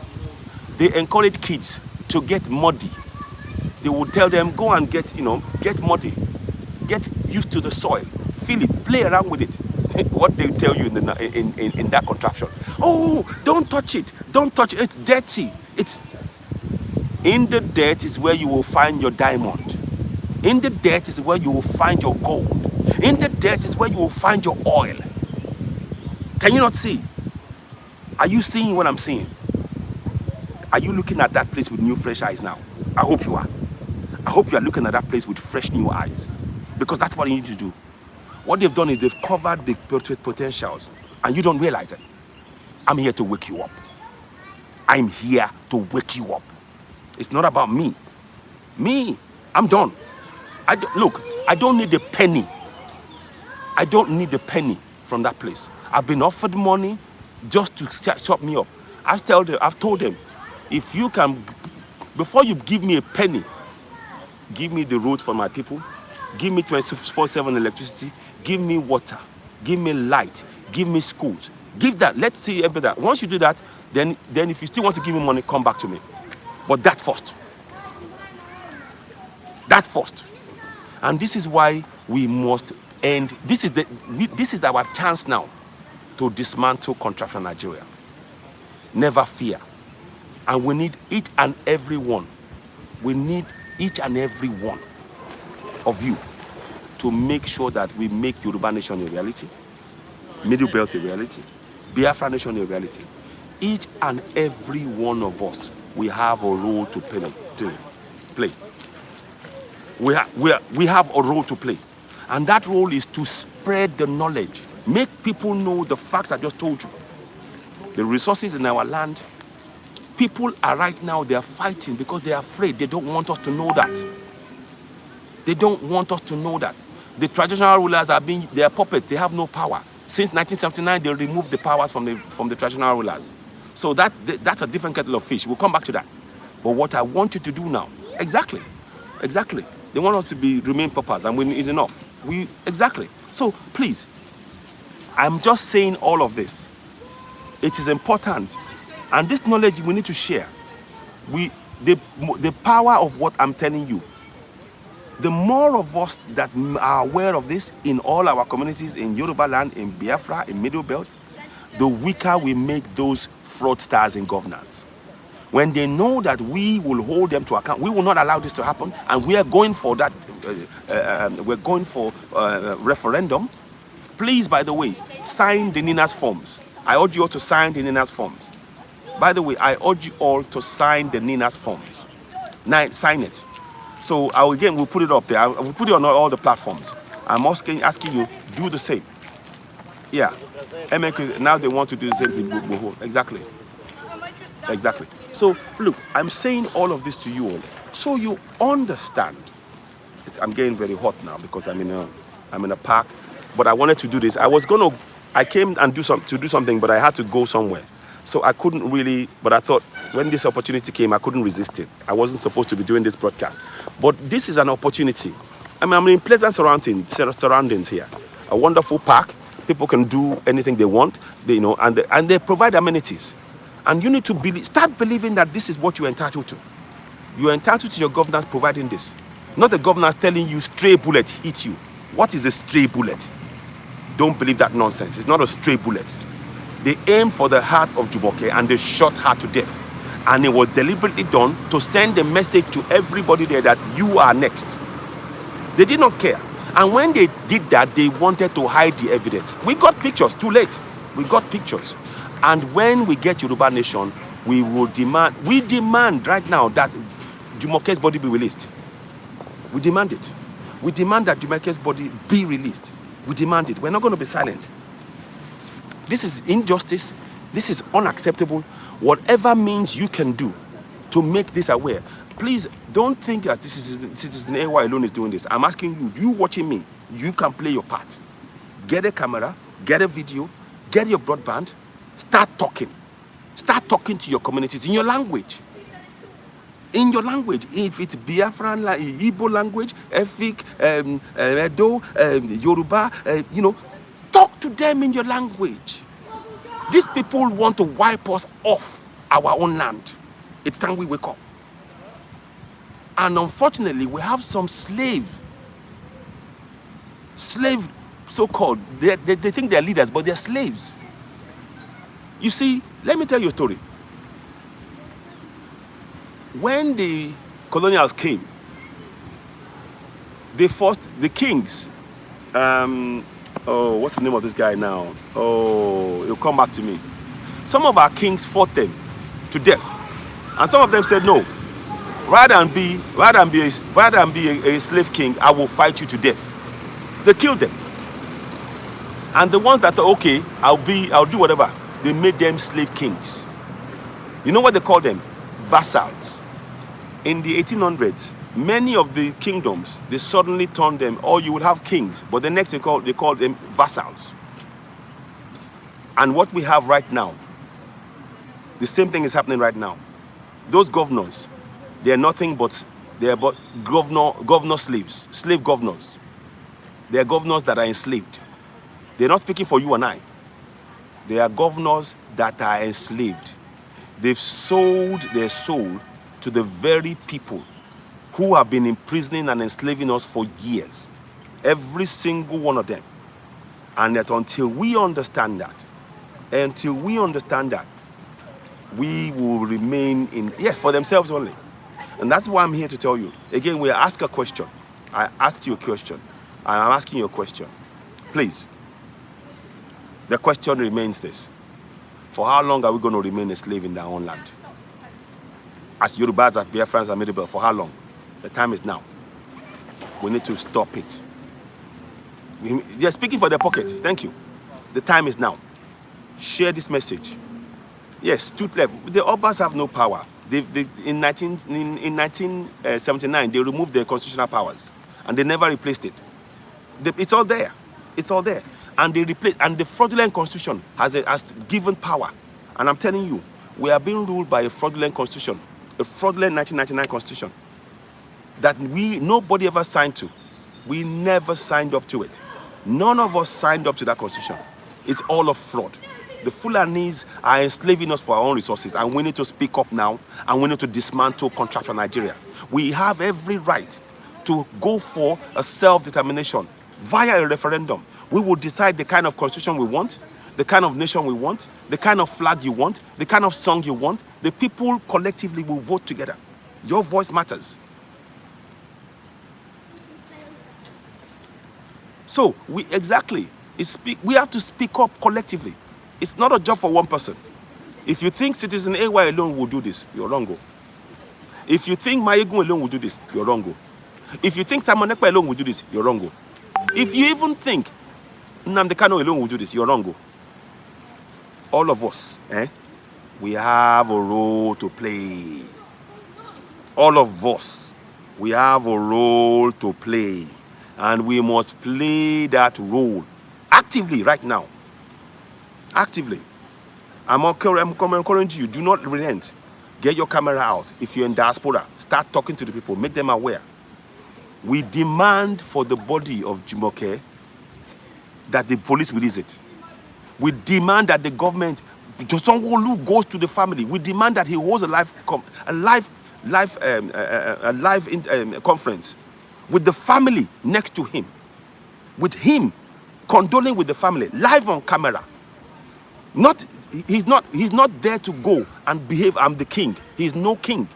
they encourage kids to get muddy They will tell them, go and get, get muddy, get used to the soil, feel it, play around with it. What they tell you in that contraption. Oh, don't touch it. Don't touch it. It's dirty. It's in the dirt is where you will find your diamond. In the dirt is where you will find your gold. In the dirt is where you will find your oil. Can you not see? Are you seeing what I'm seeing? Are you looking at that place with new fresh eyes now? I hope you are. I hope you are looking at that place with fresh new eyes. Because that's what you need to do. What they've done is they've covered the potentials and you don't realize it. I'm here to wake you up. I'm here to wake you up. It's not about me. Me, I'm done. Look, I don't need a penny. I don't need a penny from that place. I've been offered money just to chop me up. I've told them, if you can, before you give me a penny, give me the road for my people, give me 24/7 electricity, give me water, give me light, give me schools. Give that. Let's see that. Once you do that, then if you still want to give me money, come back to me. But that first. That first. And this is why we must end. This is our chance now to dismantle contraption Nigeria. Never fear. And we need each and every one. We need each and every one of you to make sure that we make Yoruba Nation a reality, Middle Belt a reality, Biafra Nation a reality. Each and every one of us, we have a role to play. We have a role to play. And that role is to spread the knowledge. Make people know the facts I just told you. The resources in our land. People are right now, they are fighting because they are afraid. They don't want us to know that. They don't want us to know that. The traditional rulers they are puppets. They have no power. Since 1979, they removed the powers from the traditional rulers. So that's a different kettle of fish. We'll come back to that. But what I want you to do now, exactly. They want us to remain paupers, and we need enough. Exactly. So please, I'm just saying all of this. It is important, and this knowledge we need to share. The power of what I'm telling you. The more of us that are aware of this in all our communities in Yoruba land, in Biafra, in Middle Belt, the weaker we make those fraudsters in governance. When they know that we will hold them to account, we will not allow this to happen, and we are going for that. We're going for referendum. Please, by the way, sign the Nina's forms. I urge you all to sign the Nina's forms. By the way, I urge you all to sign the Nina's forms. Sign it. So we'll put it up there. We'll put it on all the platforms. I'm asking you, do the same. Yeah. Now they want to do the same thing. Exactly. So look, I'm saying all of this to you all, so you understand. I'm getting very hot now because I'm in a park. But I wanted to do this. I came and do something, but I had to go somewhere. So I couldn't really, but I thought when this opportunity came, I couldn't resist it. I wasn't supposed to be doing this broadcast. But this is an opportunity. I'm in pleasant surroundings here. A wonderful park. People can do anything they want, and they provide amenities. And you need to start believing that this is what you're entitled to. You're entitled to your governance providing this. Not the governance telling you stray bullet hit you. What is a stray bullet? Don't believe that nonsense. It's not a stray bullet. They aimed for the heart of Jumoke and they shot her to death. And it was deliberately done to send a message to everybody there that you are next. They did not care. And when they did that, they wanted to hide the evidence. We got pictures, too late. We got pictures. And when we get Yoruba Nation, we demand right now that Jumoke's body be released. We demand it. We demand that Jumoke's body be released. We demand it. We're not going to be silent. This is injustice. This is unacceptable. Whatever means you can do to make this aware, please don't think that this is an AY alone is doing this. I'm asking you watching me, you can play your part. Get a camera, get a video, get your broadband, start talking. Start talking to your communities in your language. In your language, if it's Biafran, Igbo language, Efik, Edo, Yoruba, talk to them in your language. These people want to wipe us off our own land. It's time we wake up. And unfortunately, we have some slave so-called, they think they're leaders, but they're slaves. You see, let me tell you a story. When the colonials came, they forced the kings. Oh, what's the name of this guy now? Oh, it'll come back to me. Some of our kings fought them to death, and some of them said, "No, rather than be a slave king, I will fight you to death." They killed them, and the ones that thought, "Okay, I'll do whatever," they made them slave kings. You know what they call them? Vassals. In the 1800s, many of the kingdoms, they suddenly turned them, or you would have kings, but the next they call them vassals. And what we have right now, the same thing is happening right now. Those governors, they're nothing but governor slaves, slave governors. They're governors that are enslaved. They're not speaking for you and I. They are governors that are enslaved. They've sold their soul to the very people who have been imprisoning and enslaving us for years. Every single one of them. And that until we understand that, we will remain in, yes, for themselves only. And that's why I'm here to tell you. Again, we ask a question. I ask you a question. I'm asking you a question. Please. The question remains this. For how long are we going to remain a slave in their own land? As Yorubas, as Biafrans, and Middle Belt, for how long? The time is now. We need to stop it. They're speaking for their pocket. Thank you. The time is now. Share this message. Yes, truth left. The Obas have no power. In 1979, they removed their constitutional powers, and they never replaced it. It's all there. It's all there. And they replaced, and the fraudulent constitution has given power. And I'm telling you, we are being ruled by a fraudulent constitution, a fraudulent 1999 constitution that nobody ever signed to. We never signed up to it. None of us signed up to that constitution. It's all a fraud. The Fulanis are enslaving us for our own resources, and we need to speak up now, and we need to dismantle contract for Nigeria. We have every right to go for a self-determination via a referendum. We will decide the kind of constitution we want, the kind of nation we want, the kind of flag you want, the kind of song you want. The people collectively will vote together. Your voice matters. So we have to speak up collectively. It's not a job for one person. If you think Citizen AY alone will do this, you're wrong. If you think Mayegun alone will do this, you're wrong. If you think Simon Ekpa alone will do this, you're wrong. If you even think Nnamdi Kanu alone will do this, you're wrong. All of us, we have a role to play. All of us, we have a role to play. And we must play that role actively right now. Actively. I'm encouraging you, do not relent. Get your camera out. If you're in diaspora, start talking to the people. Make them aware. We demand for the body of Jumoke that the police release it. We demand that the government, Sanwo Olu goes to the family. We demand that he holds a live conference with the family next to him, with him condoling with the family, live on camera. He's not there to go and behave, I'm the king. He's no king.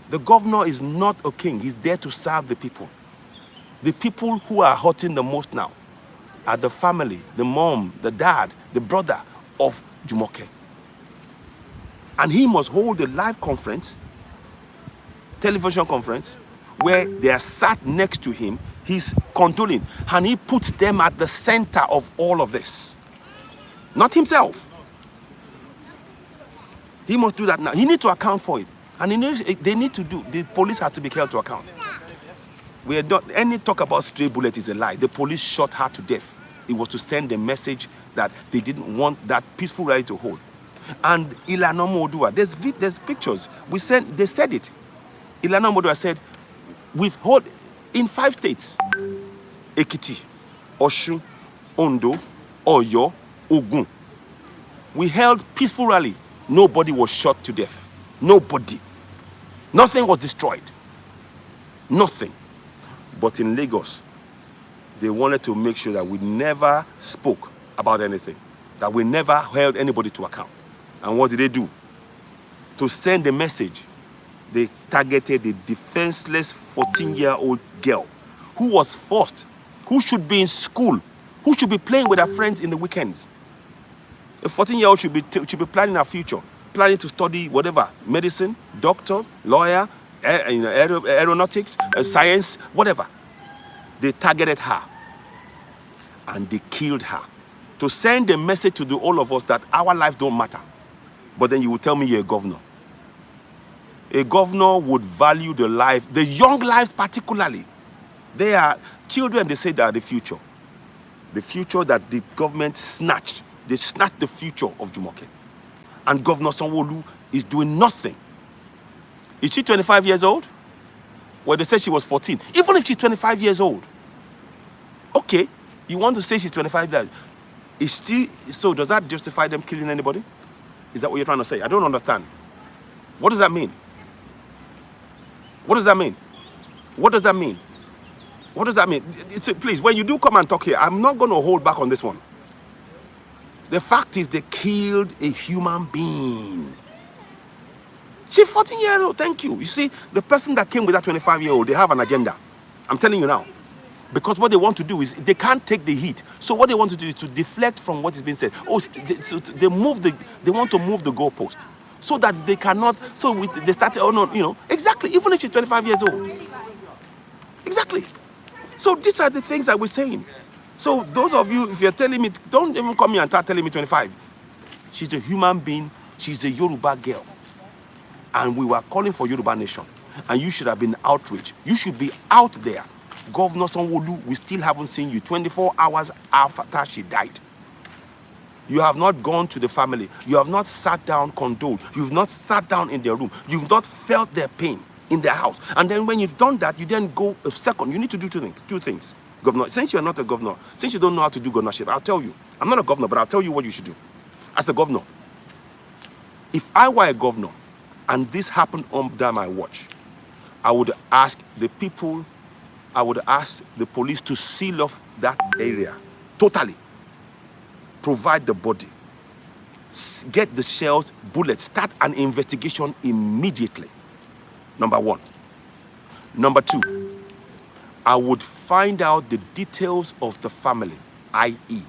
The governor is not a king. He's there to serve the people. The people who are hurting the most now are the family, the mom, the dad, the brother of Jumoke. And he must hold a live conference, television conference, where they are sat next to him. He's condoling, and he puts them at the center of all of this. Not himself. He must do that now. He needs to account for it. And the police have to be held to account. We are not, any talk about stray bullet is a lie. The police shot her to death. It was to send a message that they didn't want that peaceful rally to hold. And Ilana Modua, there's pictures. They said it. Ilana Modua said, we've held in 5 states, Ekiti, Osun, Ondo, Oyo, Ogun. We held peaceful rally. Nobody was shot to death. Nobody. Nothing was destroyed. Nothing. But in Lagos, they wanted to make sure that we never spoke about anything, that we never held anybody to account. And what did they do? To send a message, they targeted a defenseless 14-year-old girl who was forced, who should be in school, who should be playing with her friends in the weekends. A 14-year-old should be planning her future, planning to study whatever, medicine, doctor, lawyer, aeronautics, science, whatever. They targeted her and they killed her to send a message to all of us that our lives don't matter. But then you will tell me you're a governor. A governor would value the life, the young lives particularly. They are children, they say they are the future. The future that the government snatched. They snatched the future of Jumoke. And Governor Sanwo Olu is doing nothing. Is she 25 years old? Well, they said she was 14. Even if she's 25 years old. Okay, you want to say she's 25 years old. Is she, so does that justify them killing anybody? Is that what you're trying to say? I don't understand. What does that mean? What does that mean? What does that mean? What does that mean? Please, when you do come and talk here, I'm not going to hold back on this one. The fact is they killed a human being. She's 14-year-old, thank you. You see, the person that came with that 25-year-old, they have an agenda. I'm telling you now. Because what they want to do is, they can't take the heat. So what they want to do is to deflect from what is being said. Oh, they want to move the goalpost. So that they cannot, they started, oh no, you know, exactly, even if she's 25 years old. Exactly. So these are the things that we're saying. So those of you, if you're telling me, don't even come here and start telling me 25. She's a human being. She's a Yoruba girl. And we were calling for Yoruba nation. And you should have been outraged. You should be out there. Governor Sanwo Olu, we still haven't seen you 24 hours after she died. You have not gone to the family. You have not sat down, condoled. You've not sat down in their room. You've not felt their pain in their house. And then when you've done that, you then go a second. You need to do two things. Governor, since you're not a governor, since you don't know how to do governorship, I'll tell you. I'm not a governor, but I'll tell you what you should do. As a governor, if I were a governor and this happened under my watch, I would ask the police to seal off that area totally. Provide the body, get the shells, bullets, start an investigation immediately. Number one. Number two, I would find out the details of the family, i.e.,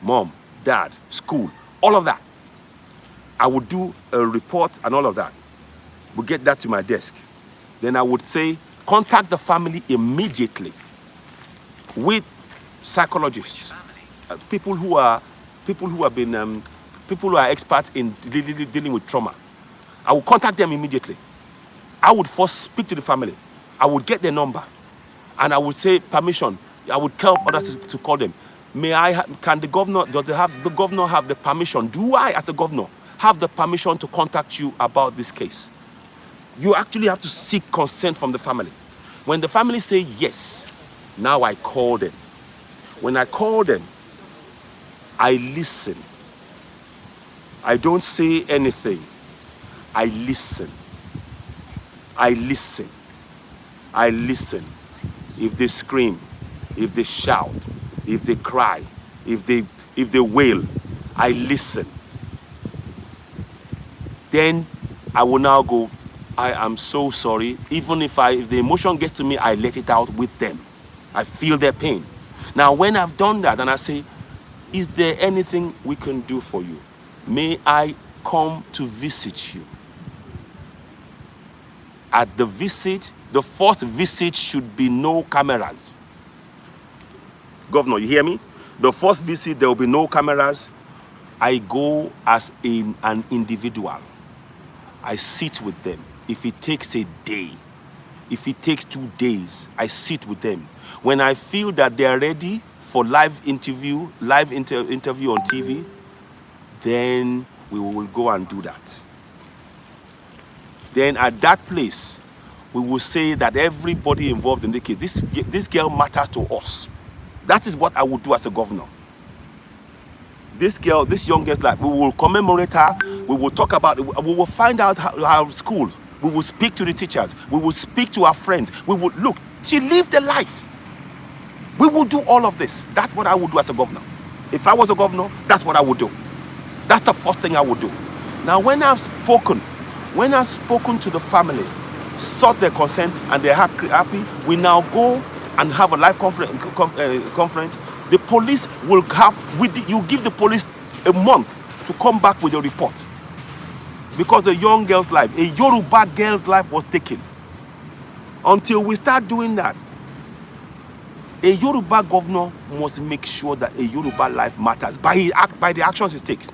mom, dad, school, all of that. I would do a report and all of that. We'll get that to my desk. Then I would say, contact the family immediately with psychologists, people who are experts in dealing with trauma. I would contact them immediately. I would first speak to the family. I would get their number, and I would say permission. I would tell others to call them. Can the governor? Does the governor have the permission? Do I, as a governor, have the permission to contact you about this case? You actually have to seek consent from the family. When the family say yes, now I call them. When I call them, I listen. I don't say anything. I listen. I listen. I listen. If they scream, if they shout, if they cry, if they wail, I listen. Then I will now go, I am so sorry. Even if the emotion gets to me, I let it out with them. I feel their pain. Now, when I've done that and I say, is there anything we can do for you? May I come to visit you? At the visit, the first visit should be no cameras. Governor, you hear me? The first visit, there will be no cameras. I go as an individual. I sit with them. If it takes a day, if it takes 2 days, I sit with them. When I feel that they are ready for live interview on TV, then we will go and do that. Then at that place, we will say that everybody involved in the case, this girl matters to us. That is what I would do as a governor. This young girl's life, we will commemorate her, we will talk about it, we will find out her school, We will speak to the teachers. We will speak to our friends. We will look. She lived a life. We will do all of this. That's what I would do as a governor. If I was a governor, that's what I would do. That's the first thing I would do. Now, when I've spoken to the family, sought their consent, and they're happy, we now go and have a live conference. The police will have, you give the police a month to come back with a report. Because a young girl's life, a Yoruba girl's life was taken. Until we start doing that, a Yoruba governor must make sure that a Yoruba life matters by the actions he takes.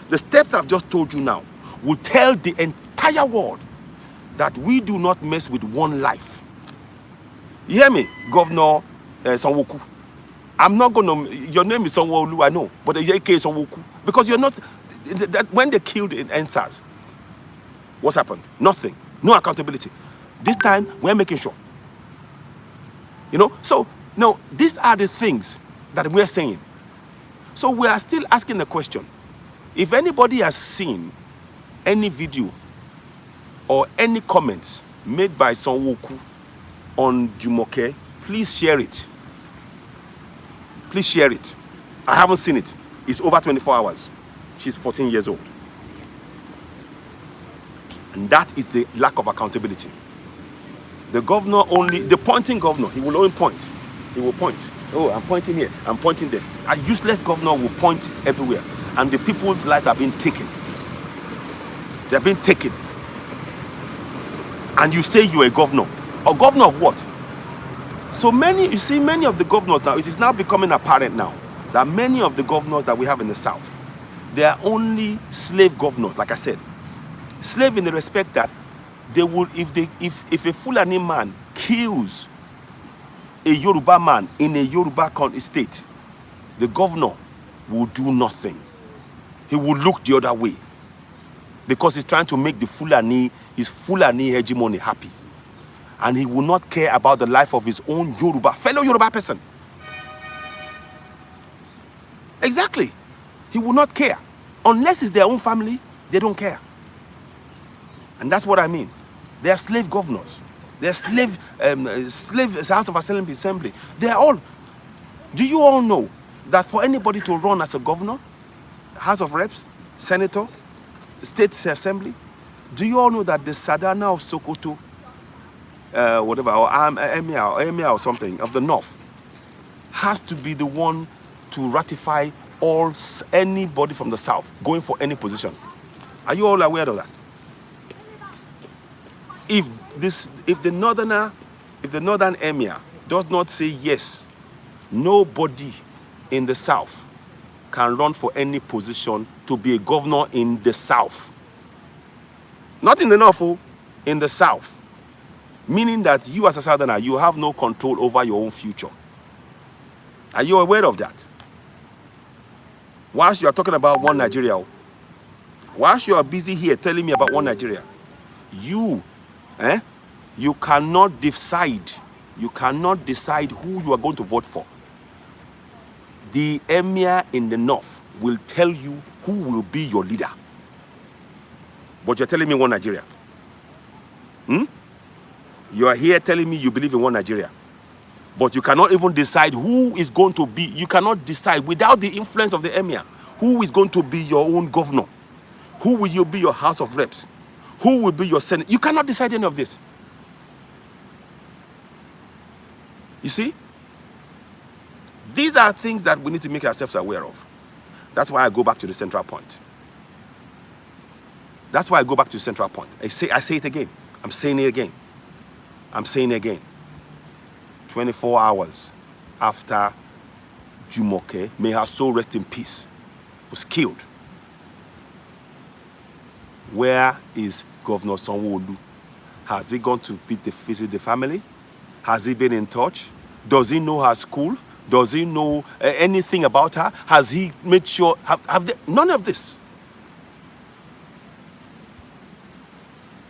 The steps I've just told you now will tell the entire world that we do not mess with one life. You hear me, Governor Sanwo Iku? I'm not going to, your name is Sanwo Olu, I know, but the AK is Sanwo Iku. Because you're not, when they killed in NSAS, what's happened? Nothing. No accountability. This time, we're making sure. You know, so, no, these are the things that we're saying. So we are still asking the question. If anybody has seen any video or any comments made by Sanwo Iku on Jumoke, please share it. Please share it. I haven't seen it. It's over 24 hours. She's 14 years old. And that is the lack of accountability. The governor only, the pointing governor, he will only point. He will point. Oh, I'm pointing here, I'm pointing there. A useless governor will point everywhere. And the people's lives are being taken. They're being taken. And you say you're a governor. A governor of what? So many, you see, many of the governors now, it is now becoming apparent now that many of the governors that we have in the South, they are only slave governors, like I said. Slave in the respect that they will, if a Fulani man kills a Yoruba man in a Yoruba state, the governor will do nothing. He will look the other way because he's trying to make his Fulani hegemony happy. And he will not care about the life of his own fellow Yoruba person. Exactly. He will not care. Unless it's their own family, they don't care. And that's what I mean. They are slave governors. They are slave House of Assembly. They are all. Do you all know that for anybody to run as a governor, House of Reps, Senator, State Assembly, do you all know that the Sadana of Sokoto, whatever, or Emir or something of the North, has to be the one to ratify anybody from the South going for any position? Are you all aware of that? If the northern Emir does not say yes, nobody in the South can run for any position to be a governor in the South. Not in the North, in the South. Meaning that you as a Southerner, you have no control over your own future. Are you aware of that? Whilst you are talking about one Nigeria, whilst you are busy here telling me about one Nigeria, you cannot decide. You cannot decide who you are going to vote for. The Emir in the North will tell you who will be your leader. But you're telling me one Nigeria. You are here telling me you believe in one Nigeria. But you cannot even decide who is going to be. You cannot decide without the influence of the Emir who is going to be your own governor. Who will you be your House of Reps? Who will be your Senate? You cannot decide any of this. You see? These are things that we need to make ourselves aware of. That's why I go back to the central point. That's why I go back to the central point. I say it again. I'm saying it again. I'm saying it again. 24 hours after Jumoke, may her soul rest in peace, was killed. Where is Governor Sanwo Olu? Has he gone to visit the family? Has he been in touch? Does he know her school? Does he know anything about her? Has he made sure? None of this.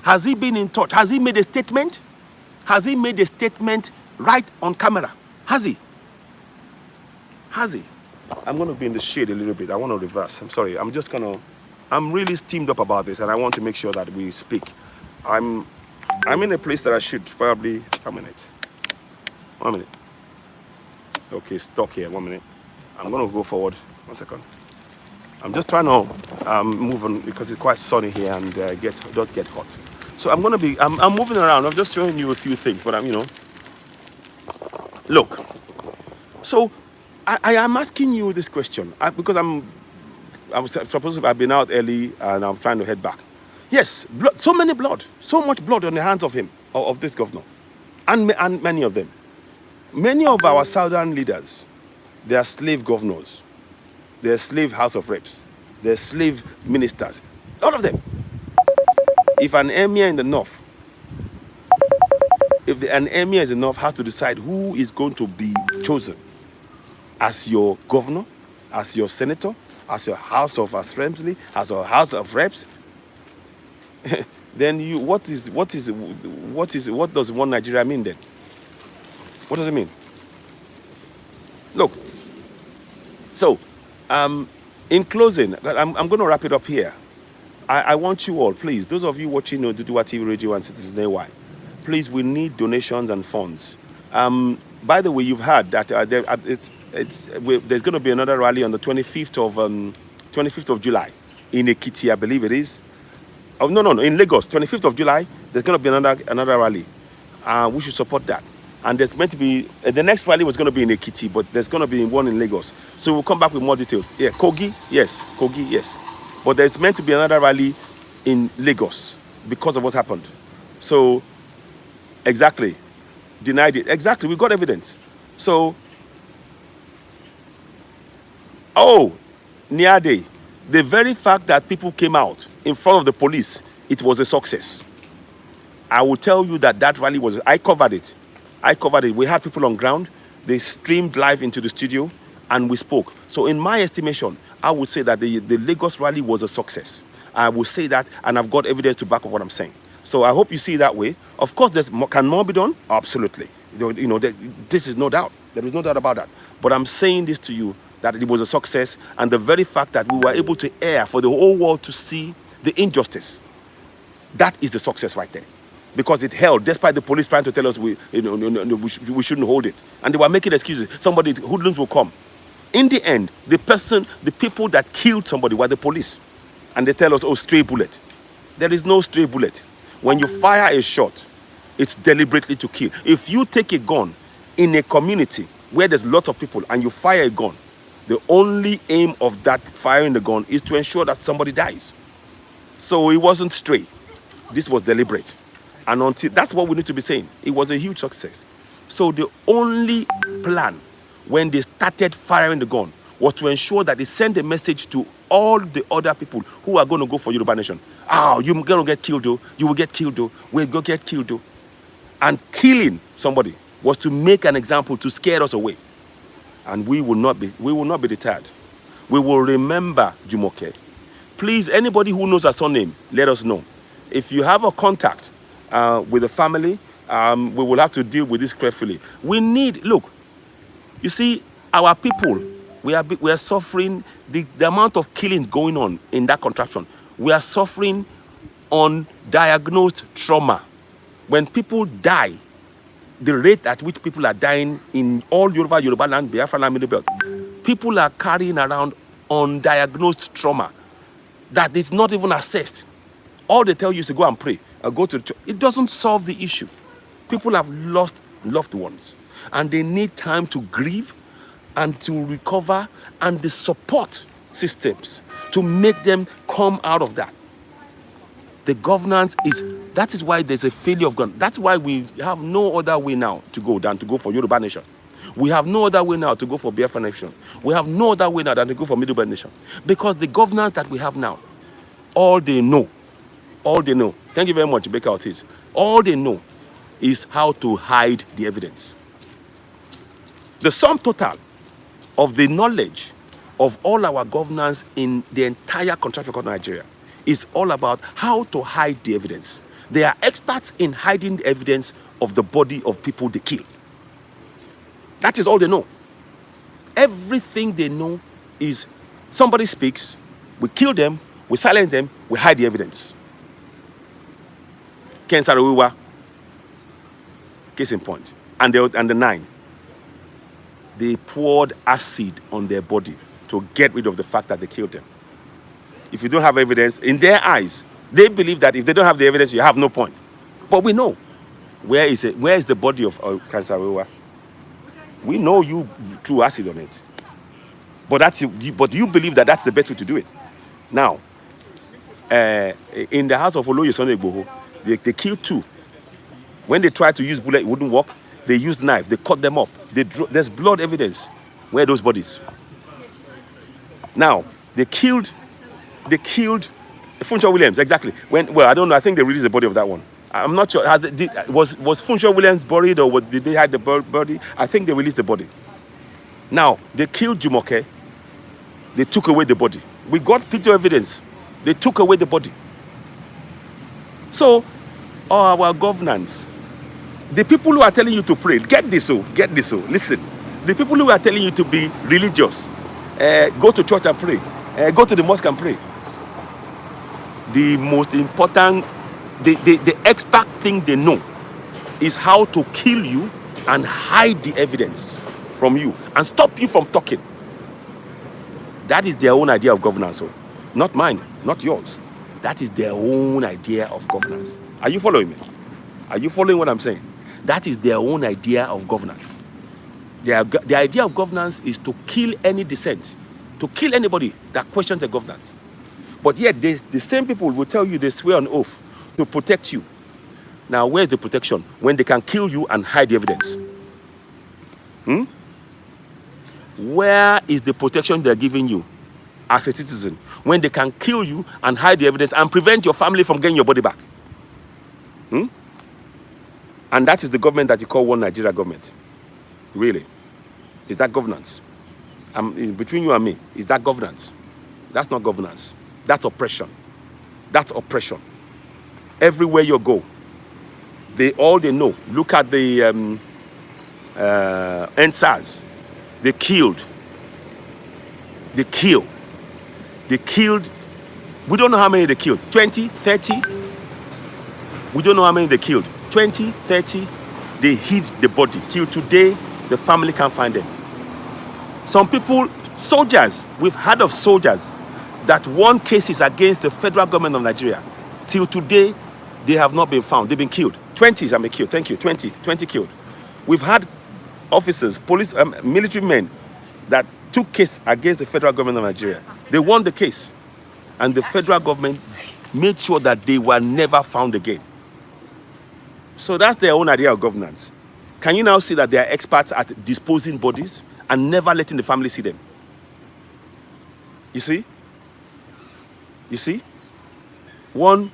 Has he been in touch? Has he made a statement? Has he made a statement right on camera? Has he? Has he? I'm going to be in the shade a little bit. I want to reverse. I'm sorry. I'm really steamed up about this, and I want to make sure that we speak. I'm I'm in a place that I should probably. 1 minute. 1 minute. Okay, stuck here. 1 minute. I'm gonna go forward. 1 second. I'm just trying to move on because it's quite sunny here and does get hot. So I'm moving around. I'm just showing you a few things, but look. So I am asking you this question because I've been out early and I'm trying to head back. Yes, blood, so much blood on the hands of him, of this governor, and many of them. Many of our southern leaders, they are slave governors, they are slave House of Reps, they are slave ministers, all of them. If an emir in the north, an emir is enough, has to decide who is going to be chosen as your governor, as your senator, as your House of Assembly, as your House of Reps, then what does one Nigeria mean then? What does it mean? Look, so in closing, I'm going to wrap it up here. I want you all, please, those of you watching Oduduwa TV Radio and Citizen AY, please, we need donations and funds. By the way, you've heard that there's going to be another rally on the 25th of July in Ekiti, I believe it is. Oh, no, in Lagos, 25th of July, there's going to be another rally. We should support that. And there's meant to be, the next rally was going to be in Ekiti, but there's going to be one in Lagos. So we'll come back with more details. Yeah, Kogi, yes. But there's meant to be another rally in Lagos because of what's happened. So, exactly, denied it. Exactly, we got evidence. So, Niade, the very fact that people came out in front of the police, it was a success. I will tell you that rally was, I covered it. We had people on ground. They streamed live into the studio and we spoke. So in my estimation, I would say that the Lagos rally was a success. I will say that, and I've got evidence to back up what I'm saying. So I hope you see it that way. Of course, can more be done? Absolutely. This is no doubt. There is no doubt about that. But I'm saying this to you, that it was a success, and the very fact that we were able to air for the whole world to see the injustice, that is the success right there. Because it held, despite the police trying to tell us we shouldn't hold it. And they were making excuses. Somebody, hoodlums will come. In the end, the people that killed somebody were the police. And they tell us, stray bullet. There is no stray bullet. When you fire a shot, it's deliberately to kill. If you take a gun in a community where there's lots of people and you fire a gun, the only aim of that firing the gun is to ensure that somebody dies. So it wasn't stray. This was deliberate. And that's what we need to be saying. It was a huge success. So the only plan when they started firing the gun was to ensure that they sent a message to all the other people who are going to go for Yoruba Nation. You're going to get killed though. You will get killed though. We're going to get killed though. And killing somebody was to make an example to scare us away. And we will not be deterred. We will remember Jumoke. Please, anybody who knows her surname, let us know. If you have a contact with the family, we will have to deal with this carefully. Look, you see, our people, we are suffering the amount of killings going on in that contraption. We are suffering undiagnosed trauma. When people die, the rate at which people are dying in all Yoruba land, Biafra land, Middle Belt, people are carrying around undiagnosed trauma that is not even assessed. All they tell you is to go and pray, or go to the church. It doesn't solve the issue. People have lost loved ones, and they need time to grieve and to recover, and the support systems to make them come out of that. The governance that is why there's a failure of governance. That's why we have no other way now to go than to go for Yoruba Nation. We have no other way now to go for Biafra Nation. We have no other way now than to go for Middle Belt Nation. Because the governance that we have now, all they know, thank you very much, Baker Ortiz, all they know is how to hide the evidence. The sum total of the knowledge of all our governance in the entire contract of Nigeria is all about how to hide the evidence. They are experts in hiding the evidence of the body of people they kill. That is all they know. Everything they know is somebody speaks, we kill them, we silence them, we hide the evidence. Ken Sarawiwa, Case in point. And the 9, they poured acid on their body to get rid of the fact that they killed them. If you don't have evidence, in their eyes, they believe that if they don't have the evidence, you have no point. But we know. Where is it? Where is the body of Sanwo? We know you threw acid on it. But you believe that that's the best way to do it. Now, in the house of Oloye Sanwo Iku, they killed 2. When they tried to use bullet, it wouldn't work. They used knife. They cut them up. There's blood evidence. Where are those bodies? Now, they killed Funsho Williams, exactly. Well, I don't know. I think they released the body of that one. I'm not sure. Was Funsho Williams buried, or did they hide the body? I think they released the body. Now, they killed Jumoke. They took away the body. We got picture evidence. They took away the body. So, our governance, the people who are telling you to pray, get this. Listen, the people who are telling you to be religious, go to church and pray, go to the mosque and pray. The most important, the expert thing they know is how to kill you and hide the evidence from you and stop you from talking. That is their own idea of governance, so not mine, not yours. That is their own idea of governance. Are you following me? Are you following what I'm saying? That is their own idea of governance. The idea of governance is to kill any dissent, to kill anybody that questions the governance. But yet, the same people will tell you they swear on oath to protect you. Now, where's the protection when they can kill you and hide the evidence? Where is the protection they're giving you as a citizen when they can kill you and hide the evidence and prevent your family from getting your body back? And that is the government that you call one Nigeria government. Really? Is that governance? Between you and me, is that governance? That's not governance. That's oppression. That's oppression. Everywhere you go, they know. Look at the NSAS. They killed. We don't know how many they killed. 20, 30. We don't know how many they killed. 20, 30. They hid the body. Till today, the family can't find them. Some people, soldiers, we've heard of soldiers that won cases against the federal government of Nigeria. Till today, they have not been found. They've been killed. 20 have been killed. Thank you. 20 killed. We've had officers, police, military men that took case against the federal government of Nigeria. They won the case. And the federal government made sure that they were never found again. So that's their own idea of governance. Can you now see that they are experts at disposing bodies and never letting the family see them? You see? You see? One,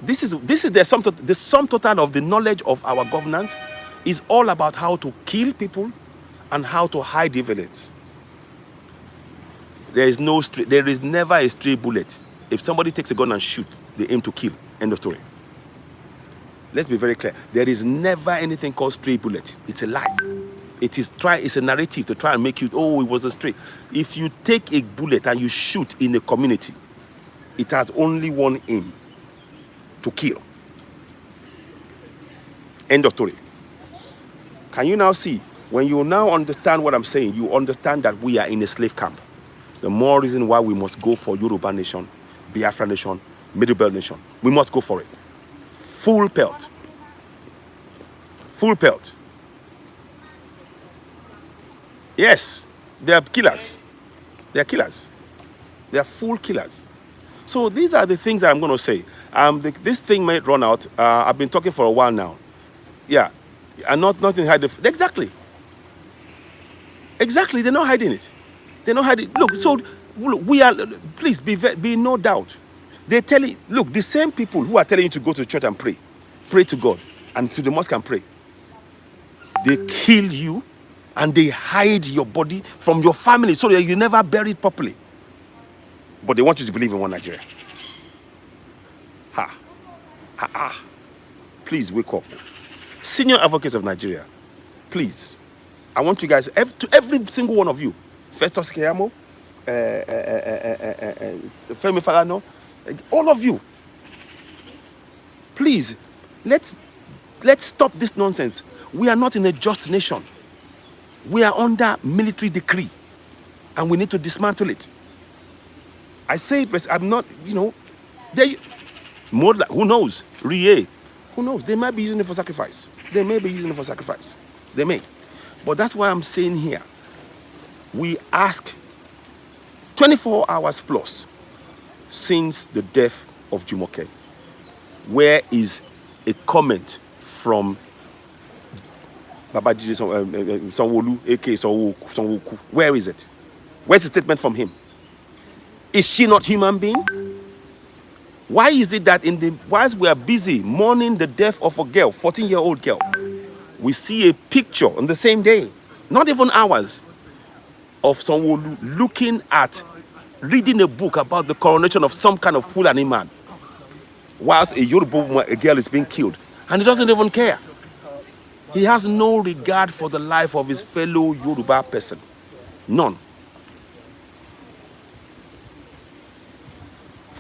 this is the sum total of the knowledge of our governance is all about how to kill people and how to hide evidence. There is never a stray bullet. If somebody takes a gun and shoot, they aim to kill. End of story. Let's be very clear. There is never anything called stray bullet. It's a lie. It's a narrative to try and make you, it was a stray. If you take a bullet and you shoot in a community, it has only one aim: to kill. End of story. Can you now see? When you now understand what I'm saying, you understand that we are in a slave camp. The more reason why we must go for Yoruba nation, Biafra nation, Middle Belt nation. We must go for it. Full pelt. Full pelt. Yes, they are killers. They are killers. They are full killers. So these are the things that I'm going to say. This thing might run out. I've been talking for a while now. Yeah, and nothing hiding. Exactly. Exactly. They're not hiding it. They're not hiding. Look. So we are. Please be no doubt. They tell you. Look, the same people who are telling you to go to church and pray to God, and to the mosque and pray. They kill you, and they hide your body from your family so that you never bury it properly. But they want you to believe in one Nigeria. Please wake up. Senior advocates of Nigeria, please. I want you guys, to every single one of you, Festus Keyamo, Femi Falana, all of you, please, let's Let's stop this nonsense. We are not in a just nation. We are under military decree, and we need to dismantle it. I say it, I'm not, they, more like, who knows? Who knows? They might be using it for sacrifice. They may be using it for sacrifice. They may. But that's what I'm saying here. We ask 24 hours plus since the death of Jumoke. Where is a comment from Babajide Sanwo Olu, aka Sanwo Iku? Where is it? Where's the statement from him? Is she not human being? Why is it that whilst we are busy mourning the death of a girl, 14-year-old girl, we see a picture on the same day, not even hours, of Sanwo Olu looking at, reading a book about the coronation of some kind of Fulani man, whilst a Yoruba girl is being killed, and he doesn't even care. He has no regard for the life of his fellow Yoruba person. None.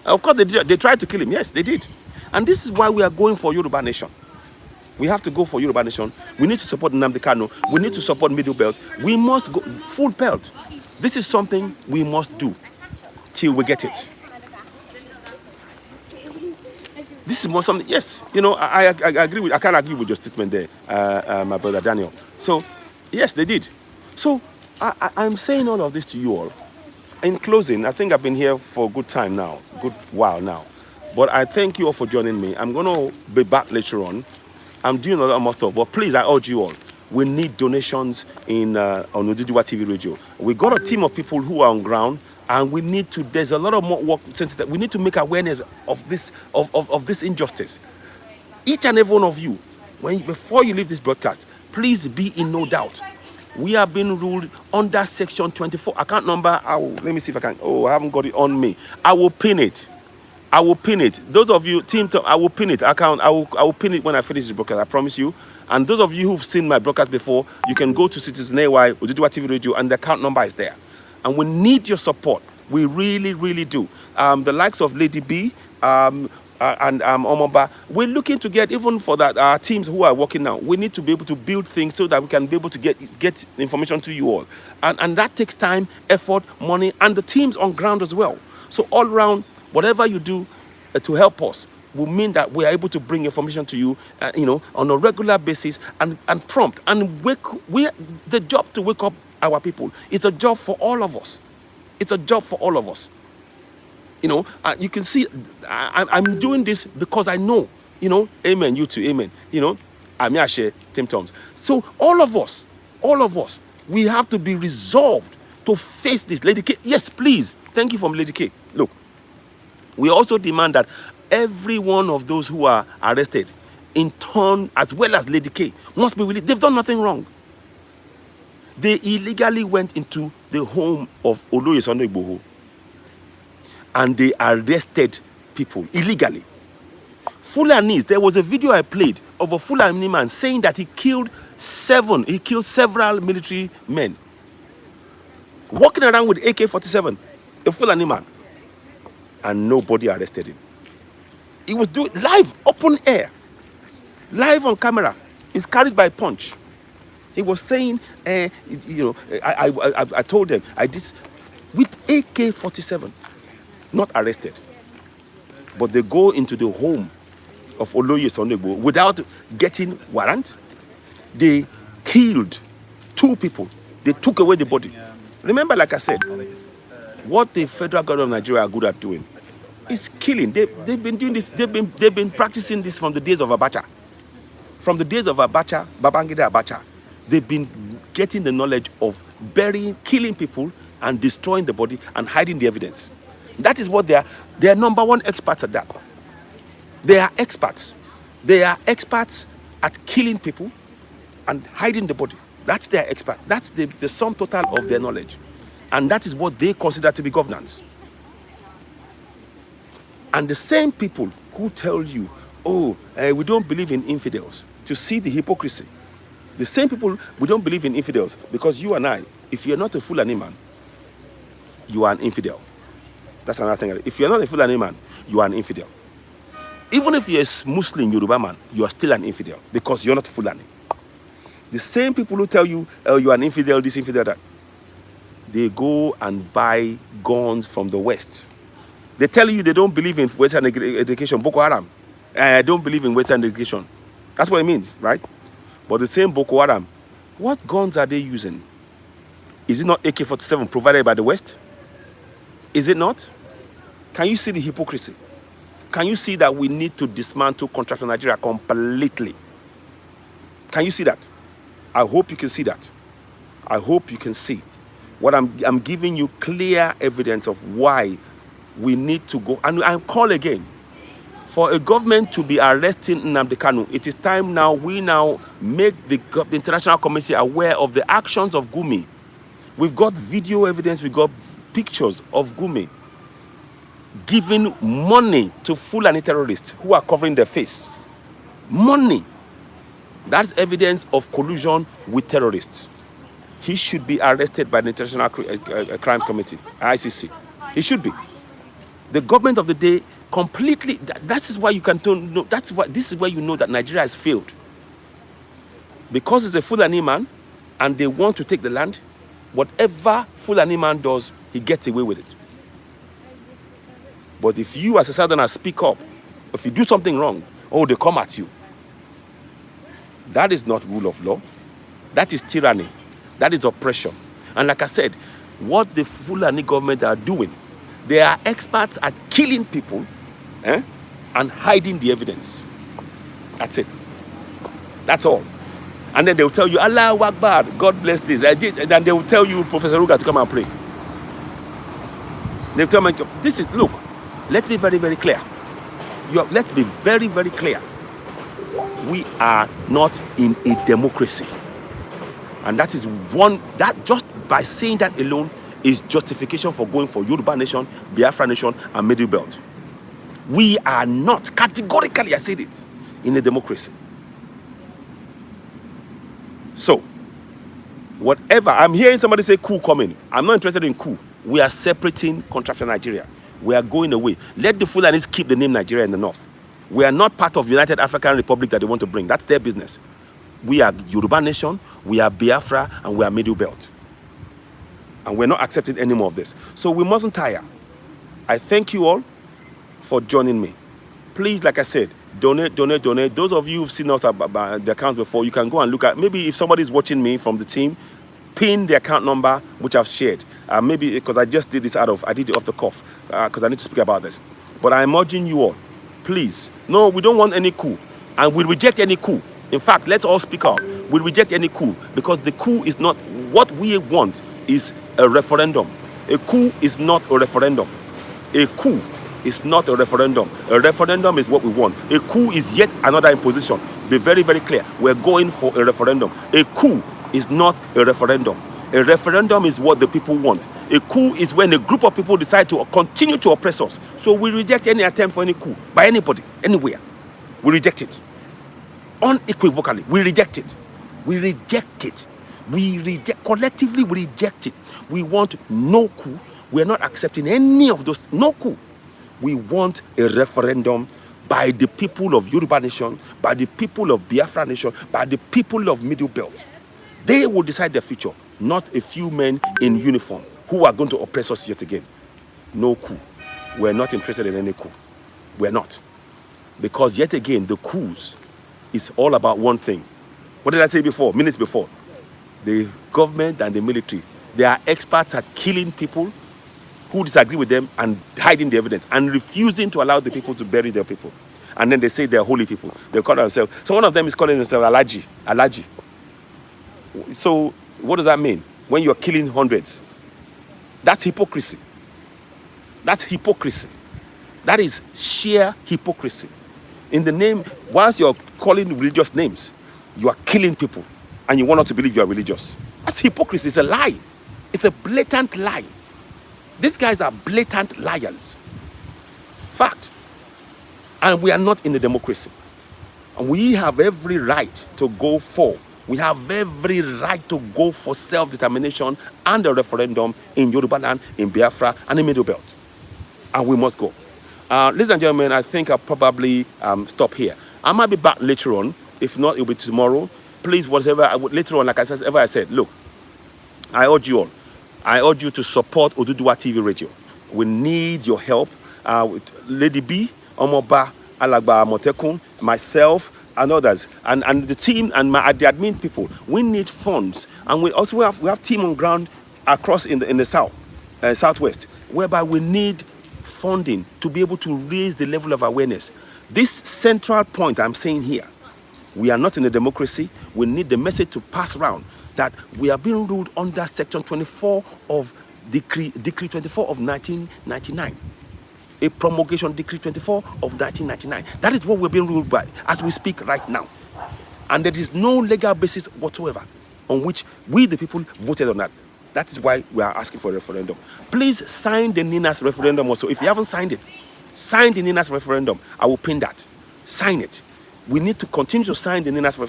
Of course, they tried to kill him. Yes, they did. And this is why we are going for Yoruba Nation. We have to go for Yoruba Nation. We need to support Nnamdi Kanu. We need to support Middle Belt. We must go full belt. This is something we must do till we get it. This is more something. Yes, I agree with. I can't agree with your statement there, my brother Daniel. So, yes, they did. So, I'm saying all of this to you all. In closing, I think I've been here for a good time now, good while now. But I thank you all for joining me. I'm going to be back later on. I'm doing a lot more stuff, but please, I urge you all, we need donations on Oduduwa TV Radio. We got a team of people who are on ground, and we need to, there's a lot of more work, since that we need to make awareness of this, of this injustice. Each and every one of you, before you leave this broadcast, please be in no doubt. We have been ruled under section 24. Account number, let me see if I can. Oh, I haven't got it on me. I will pin it. I will pin it. Those of you, team, I will pin it. I will pin it when I finish the broadcast. I promise you. And those of you who've seen my broadcast before, you can go to Citizen AY, Oduduwa TV Radio, and the account number is there. And we need your support. We really, really do. The likes of Lady B, and Omoba, we're looking to get, even for that, our teams who are working now, we need to be able to build things so that we can be able to get information to you all. And that takes time, effort, money, and the teams on ground as well. So all around, whatever you do to help us will mean that we are able to bring information to you, on a regular basis and prompt. And the job to wake up our people is a job for all of us. It's a job for all of us. You can see I'm doing this because I know, amen, you too, amen. I'm Yashe, Tim Toms. So all of us, we have to be resolved to face this. Lady K, yes, please. Thank you from Lady K. Look, we also demand that every one of those who are arrested, in turn, as well as Lady K, must be released. They've done nothing wrong. They illegally went into the home of Oloye Sanwo Iku, and they arrested people illegally. Fulanis, there was a video I played of a Fulani man saying that he killed several military men, walking around with AK-47, a Fulani man, and nobody arrested him. He was doing live, open air, live on camera. He's carried by Punch. He was saying, I told them, I did with AK-47. Not arrested, but they go into the home of Oloye Sanwo Iku without getting warrant. They killed 2 people. They took away the body. Remember, like I said, what the federal government of Nigeria are good at doing is killing. They've been doing this. They've been practicing this from the days of Abacha. From the days of Abacha, Babangida Abacha, they've been getting the knowledge of burying, killing people, and destroying the body and hiding the evidence. That is what they are number one experts at that. They are experts. They are experts at killing people and hiding the body. That's their expert. That's the sum total of their knowledge. And that is what they consider to be governance. And the same people who tell you, we don't believe in infidels, to see the hypocrisy. The same people, we don't believe in infidels because you and I, if you're not a Fulani man, you are an infidel. That's another thing. If you're not a Fulani man, you are an infidel. Even if you're a Muslim Yoruba man, you are still an infidel because you're not Fulani. The same people who tell you, oh, you're an infidel, this, infidel, that, they go and buy guns from the West. They tell you they don't believe in Western education, Boko Haram. I don't believe in Western education. That's what it means, right? But the same Boko Haram, what guns are they using? Is it not AK-47 provided by the West? Is it not? Can you see the hypocrisy? Can you see that we need to dismantle contract in Nigeria completely? Can you see that? I hope you can see that. I hope you can see. What I'm giving you clear evidence of why we need to go. And I call again, for a government to be arresting Nnamdi Kanu, it is time now we now make the international community aware of the actions of Gumi. We've got video evidence, we've got pictures of Gumi giving money to Fulani terrorists who are covering their face. Money. That's evidence of collusion with terrorists. He should be arrested by the International Crime Committee, ICC. He should be. The government of the day completely. That is why you can know. This is where you know that Nigeria has failed. Because it's a Fulani man, and they want to take the land. Whatever Fulani man does, he gets away with it. But if you as a Southerner speak up, if you do something wrong, oh, they come at you. That is not rule of law. That is tyranny. That is oppression. And like I said, what the Fulani government are doing, they are experts at killing people and hiding the evidence. That's it. That's all. And then they'll tell you, Allahu Akbar, God bless this. I did. And then they will tell you, Professor Ruga, to come and pray. They'll tell me, this is, look, let's be very, very clear. Let's be very, very clear. We are not in a democracy. And that is that just by saying that alone is justification for going for Yoruba nation, Biafra nation, and Middle Belt. We are not, categorically, I said it, in a democracy. So, whatever, I'm hearing somebody say coup coming. I'm not interested in coup. We are separating contraction Nigeria. We are going away. Let the Fulanis keep the name Nigeria in the north. We are not part of United African Republic that they want to bring. That's their business. We are Yoruba nation, we are Biafra, and we are Middle Belt. And we're not accepting any more of this. So we mustn't tire. I thank you all for joining me. Please, like I said, donate, donate, donate. Those of you who've seen us about the account before, you can go and look at, maybe if somebody's watching me from the team, pin the account number which I've shared. Maybe because I just did this I did it off the cuff because I need to speak about this. But I'm urging you all, please, no, we don't want any coup. And we reject any coup. In fact, let's all speak out. We reject any coup because the coup is not, what we want is a referendum. A coup is not a referendum. A coup is not a referendum. A referendum is what we want. A coup is yet another imposition. Be very, very clear. We're going for a referendum. A coup is not a referendum. A referendum is what the people want. A coup is when a group of people decide to continue to oppress us. So we reject any attempt for any coup by anybody, anywhere. We reject it. Unequivocally, we reject it. We reject it. Collectively, we reject it. We want no coup. We're not accepting any of those, no coup. We want a referendum by the people of Yoruba nation, by the people of Biafra nation, by the people of Middle Belt. They will decide their future, not a few men in uniform who are going to oppress us yet again. No coup. We're not interested in any coup. We're not. Because yet again, the coups is all about one thing. What did I say before, minutes before? The government and the military, they are experts at killing people who disagree with them and hiding the evidence and refusing to allow the people to bury their people. And then they say they're holy people. They call themselves, so one of them is calling himself Alaji. So what does that mean? When you're killing hundreds, that's hypocrisy. That's hypocrisy. That is sheer hypocrisy. In the name, once you're calling religious names, you are killing people and you want us to believe you are religious. That's hypocrisy. It's a lie. It's a blatant lie. These guys are blatant liars. Fact. And we are not in a democracy. And we have every right to go for. We have every right to go for self-determination and a referendum in Yoruba land, in Biafra, and in Middle Belt. And we must go. Ladies and gentlemen, I think I'll probably stop here. I might be back later on. If not, it'll be tomorrow. Please, whatever later on, like I said, look, I urge you all. I urge you to support Oduduwa TV Radio. We need your help. Lady B, Omoba, Alagba Motekun, myself, and others, and the team and the admin people. We need funds, and we have team on ground across in the south, southwest, whereby we need funding to be able to raise the level of awareness. This central point I'm saying here, we are not in a democracy. We need the message to pass around that we are being ruled under Section 24 of Decree 24 of 1999. A promulgation Decree 24 of 1999. That is what we're being ruled by as we speak right now. And there is no legal basis whatsoever on which we, the people, voted on that. That is why we are asking for a referendum. Please sign the NINAS referendum also. If you haven't signed it, sign the NINAS referendum. I will pin that. Sign it. We need to continue to sign the NINAS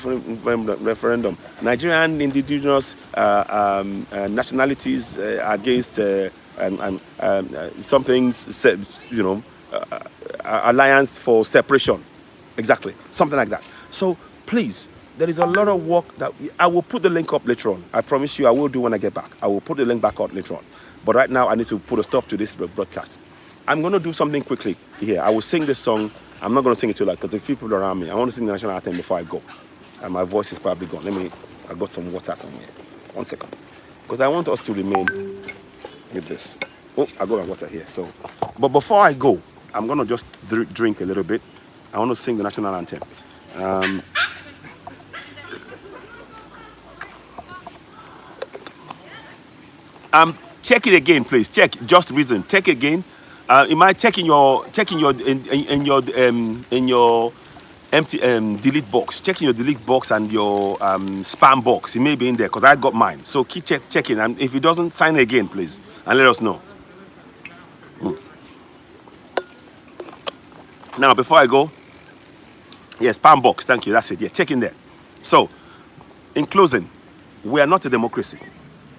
referendum. Nigerian indigenous nationalities against something, alliance for separation. Exactly. Something like that. So please, there is a lot of work that I will put the link up later on. I promise you I will do when I get back. I will put the link back out later on. But right now I need to put a stop to this broadcast. I'm going to do something quickly here. I will sing this song. I'm not going to sing it too loud because the people around me. I want to sing the national anthem before I go. And my voice is probably gone. I got some water somewhere. 1 second. Because I want us to remain with this. Oh, I got my water here. But before I go, I'm going to just drink a little bit. I want to sing the national anthem. Check it again, please. Check. Just reason. Check it again. Am I checking your empty delete box? Checking your delete box and your spam box. It may be in there because I got mine. So keep checking. And if it doesn't, sign again, please, and let us know. Now, before I go, yes, spam box. Thank you. That's it. Yeah, check in there. So, in closing, we are not a democracy.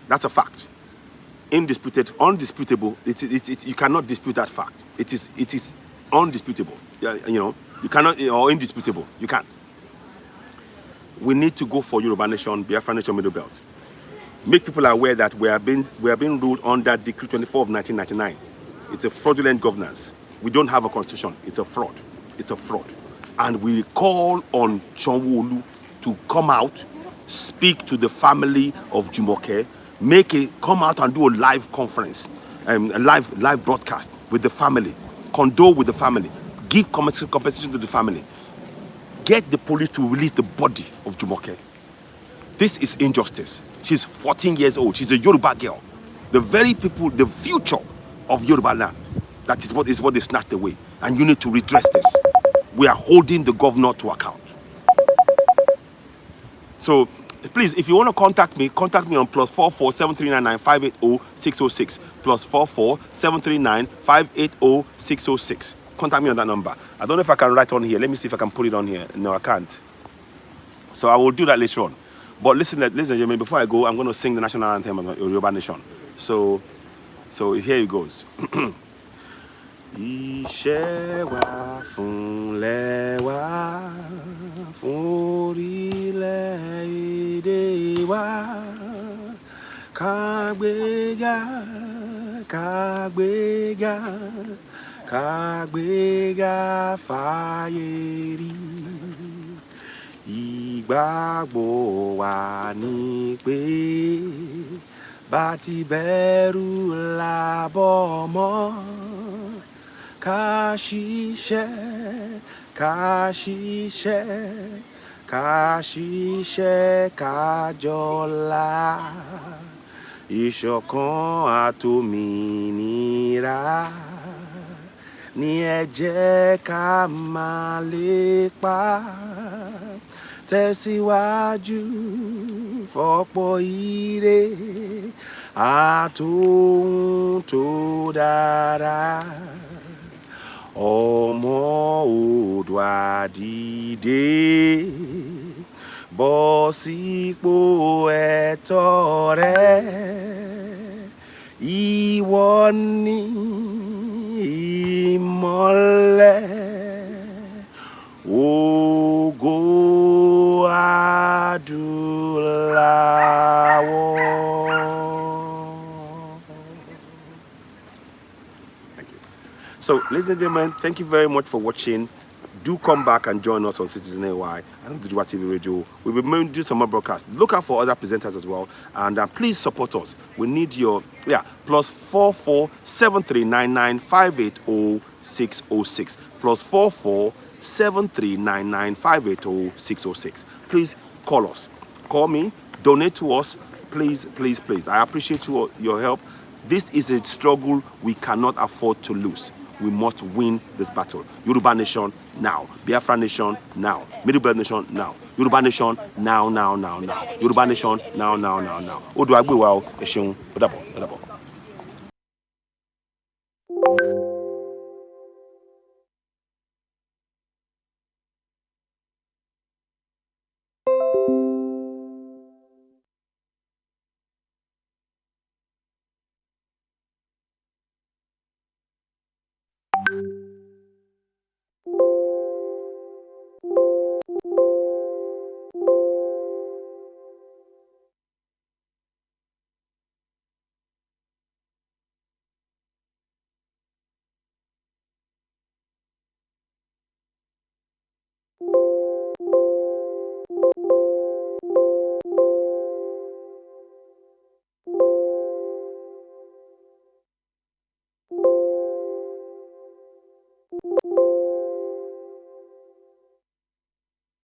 That's a fact. Undisputable. You cannot dispute that fact. It is undisputable. You cannot, or indisputable. You can't. We need to go for Yoruba Nation, Biafra Nation, Middle Belt. Make people aware that we are being ruled under Decree 24 of 1999. It's a fraudulent governance. We don't have a constitution. It's a fraud. It's a fraud. And we call on Sanwo Olu to come out, speak to the family of Jumoke, come out and do a live conference, a live broadcast with the family, condole with the family, give compensation to the family, get the police to release the body of Jumoke. This is injustice. She's 14 years old. She's a Yoruba girl. The very people, the future of Yoruba land. That is what they snatched away. And you need to redress this. We are holding the governor to account. So, please, if you want to contact me on +44 7399 580 606. +44 739 580 606. Contact me on that number. I don't know if I can write on here. Let me see if I can put it on here. No, I can't. So I will do that later on. But listen, gentlemen, before I go, I'm going to sing the national anthem of Yoruba Nation. So here it goes. Iṣẹ́ wa fúnlẹ̀ wa fún orílẹ̀-èdè wa ká gbéga ká gbéga ká gbéga fáyé rí ìgbàgbọ́ wa ni pé bá ti bẹ̀rù làbọ̀ mọ́. Ká ṣiṣẹ́, ká ṣiṣẹ́, ká ṣiṣẹ́, ká jọlá. Ìṣọ̀kan àtòmìnira ni ẹ jẹ́ ká máa lépa. Tẹ̀síwájú fọ́pọ̀ ire àtòhun tó dára. Ọmọ Oòduà dìde bọ́ sípò ẹ̀tọ́ rẹ ìwọ ni ìmọ́lẹ̀ ògo adúláwọ̀. Thank you. So, ladies and gentlemen, thank you very much for watching. Do come back and join us on Citizen AY and Dujua TV Radio. We'll be moving to do some more broadcasts. Look out for other presenters as well. And please support us. We need your, +44 7399 580 606. +44 7399 580 606. Please call us. Call me. Donate to us. Please, please, please. I appreciate your help. This is a struggle we cannot afford to lose. We must win this battle. Yoruba Nation now. Biafra Nation now. Middle Belt Nation now. Yoruba Nation now, now, now, now. Yoruba Nation now, now, now, now. Odo Agbewa, Eshun, Odabo, Odabo.